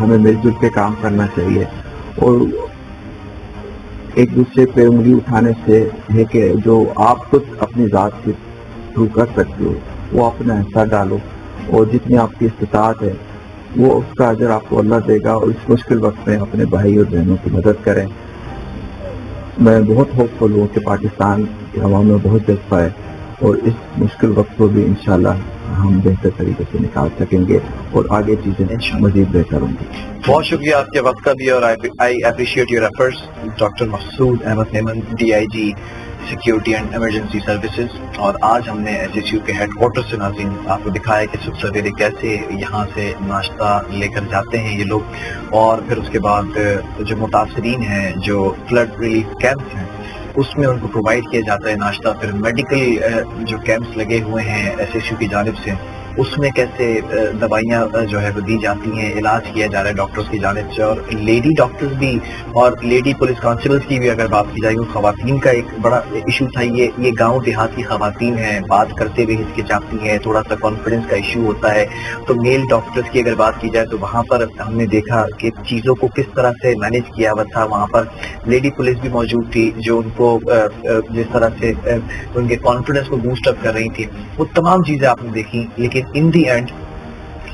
ہمیں مل جل کے کام کرنا چاہیے اور ایک دوسرے پہ انگلی اٹھانے سے ہے کہ جو آپ خود اپنی ذات کے تھرو کر سکتے ہو وہ اپنا حصہ ڈالو اور جتنی آپ کی استطاعت ہے وہ اس کا اجر آپ کو اللہ دے گا. اور اس مشکل وقت میں اپنے بھائی اور بہنوں کی مدد کریں. میں بہت ہوپ فل ہوں کہ پاکستان کے عوام میں بہت جذبہ ہے اور اس مشکل وقت کو بھی انشاءاللہ ہم بہتر طریقے سے نکال سکیں گے اور آگے چیزیں مزید بہتر ہوں گی. بہت شکریہ آپ کے وقت کا بھی اور I appreciate your efforts doctor Masood Ahmed Memon, D I G security and emergency services. اور آج ہم نے ایس ایس یو کے ہیڈ کوارٹر سے ناظرین آپ کو دکھایا کہ صبح سویرے کیسے یہاں سے ناشتہ لے کر جاتے ہیں یہ لوگ, اور پھر اس کے بعد جو متاثرین ہیں جو فلڈ ریلیف کیمپس ہیں اس میں ان کو پرووائڈ کیا جاتا ہے ناشتہ. پھر میڈیکل جو کیمپس لگے ہوئے ہیں ایس ایس یو کی جانب سے اس میں کیسے دوائیاں جو ہے وہ دی جاتی ہیں, علاج کیا جا رہا ہے ڈاکٹرز کی جانب سے. اور لیڈی ڈاکٹرز بھی اور لیڈی پولیس کانسٹیبلز کی بھی اگر بات کی جائے, خواتین کا ایک بڑا ایشو تھا. یہ گاؤں دیہات کی خواتین ہیں, بات کرتے ہوئے ہچکچاتی ہیں, تھوڑا سا کانفیڈنس کا ایشو ہوتا ہے. تو میل ڈاکٹرز کی اگر بات کی جائے تو وہاں پر ہم نے دیکھا کہ چیزوں کو کس طرح سے مینیج کیا ہوا تھا. وہاں پر لیڈی پولیس بھی موجود تھی جو ان کو جس طرح سے ان کے کانفیڈنس کو بوسٹ اپ کر رہی تھی. وہ تمام چیزیں آپ نے دیکھی. لیکن in the end,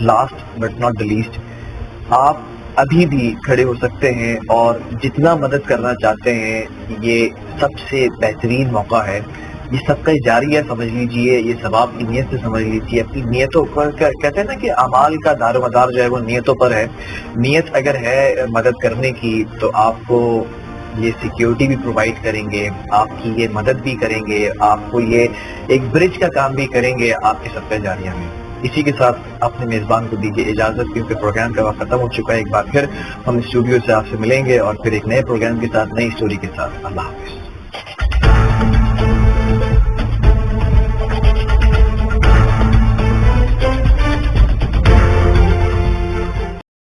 last but not the least, آپ ابھی بھی کھڑے ہو سکتے ہیں اور جتنا مدد کرنا چاہتے ہیں یہ سب سے بہترین موقع ہے. یہ سب کا جاریہ سمجھ لیجئے, یہ ثواب کی نیت سے سمجھ لیجئے. اپنی نیتوں پر کہتے ہیں نا کہ اعمال کا دار و مدار جو ہے وہ نیتوں پر ہے. نیت اگر ہے مدد کرنے کی تو آپ کو یہ سیکیورٹی بھی پرووائڈ کریں گے, آپ کی یہ مدد بھی کریں گے, آپ کو یہ ایک برج کا کام بھی کریں گے آپ کے صدقہ جاریہ میں. اسی کے ساتھ اپنے میزبان کو دیجیے اجازت کیونکہ پروگرام کا وقت ختم ہو چکا ہے. ایک بار پھر ہم اسٹوڈیو سے آپ سے ملیں گے اور پھر ایک نئے پروگرام کے ساتھ, نئی اسٹوری کے ساتھ. اللہ حافظ.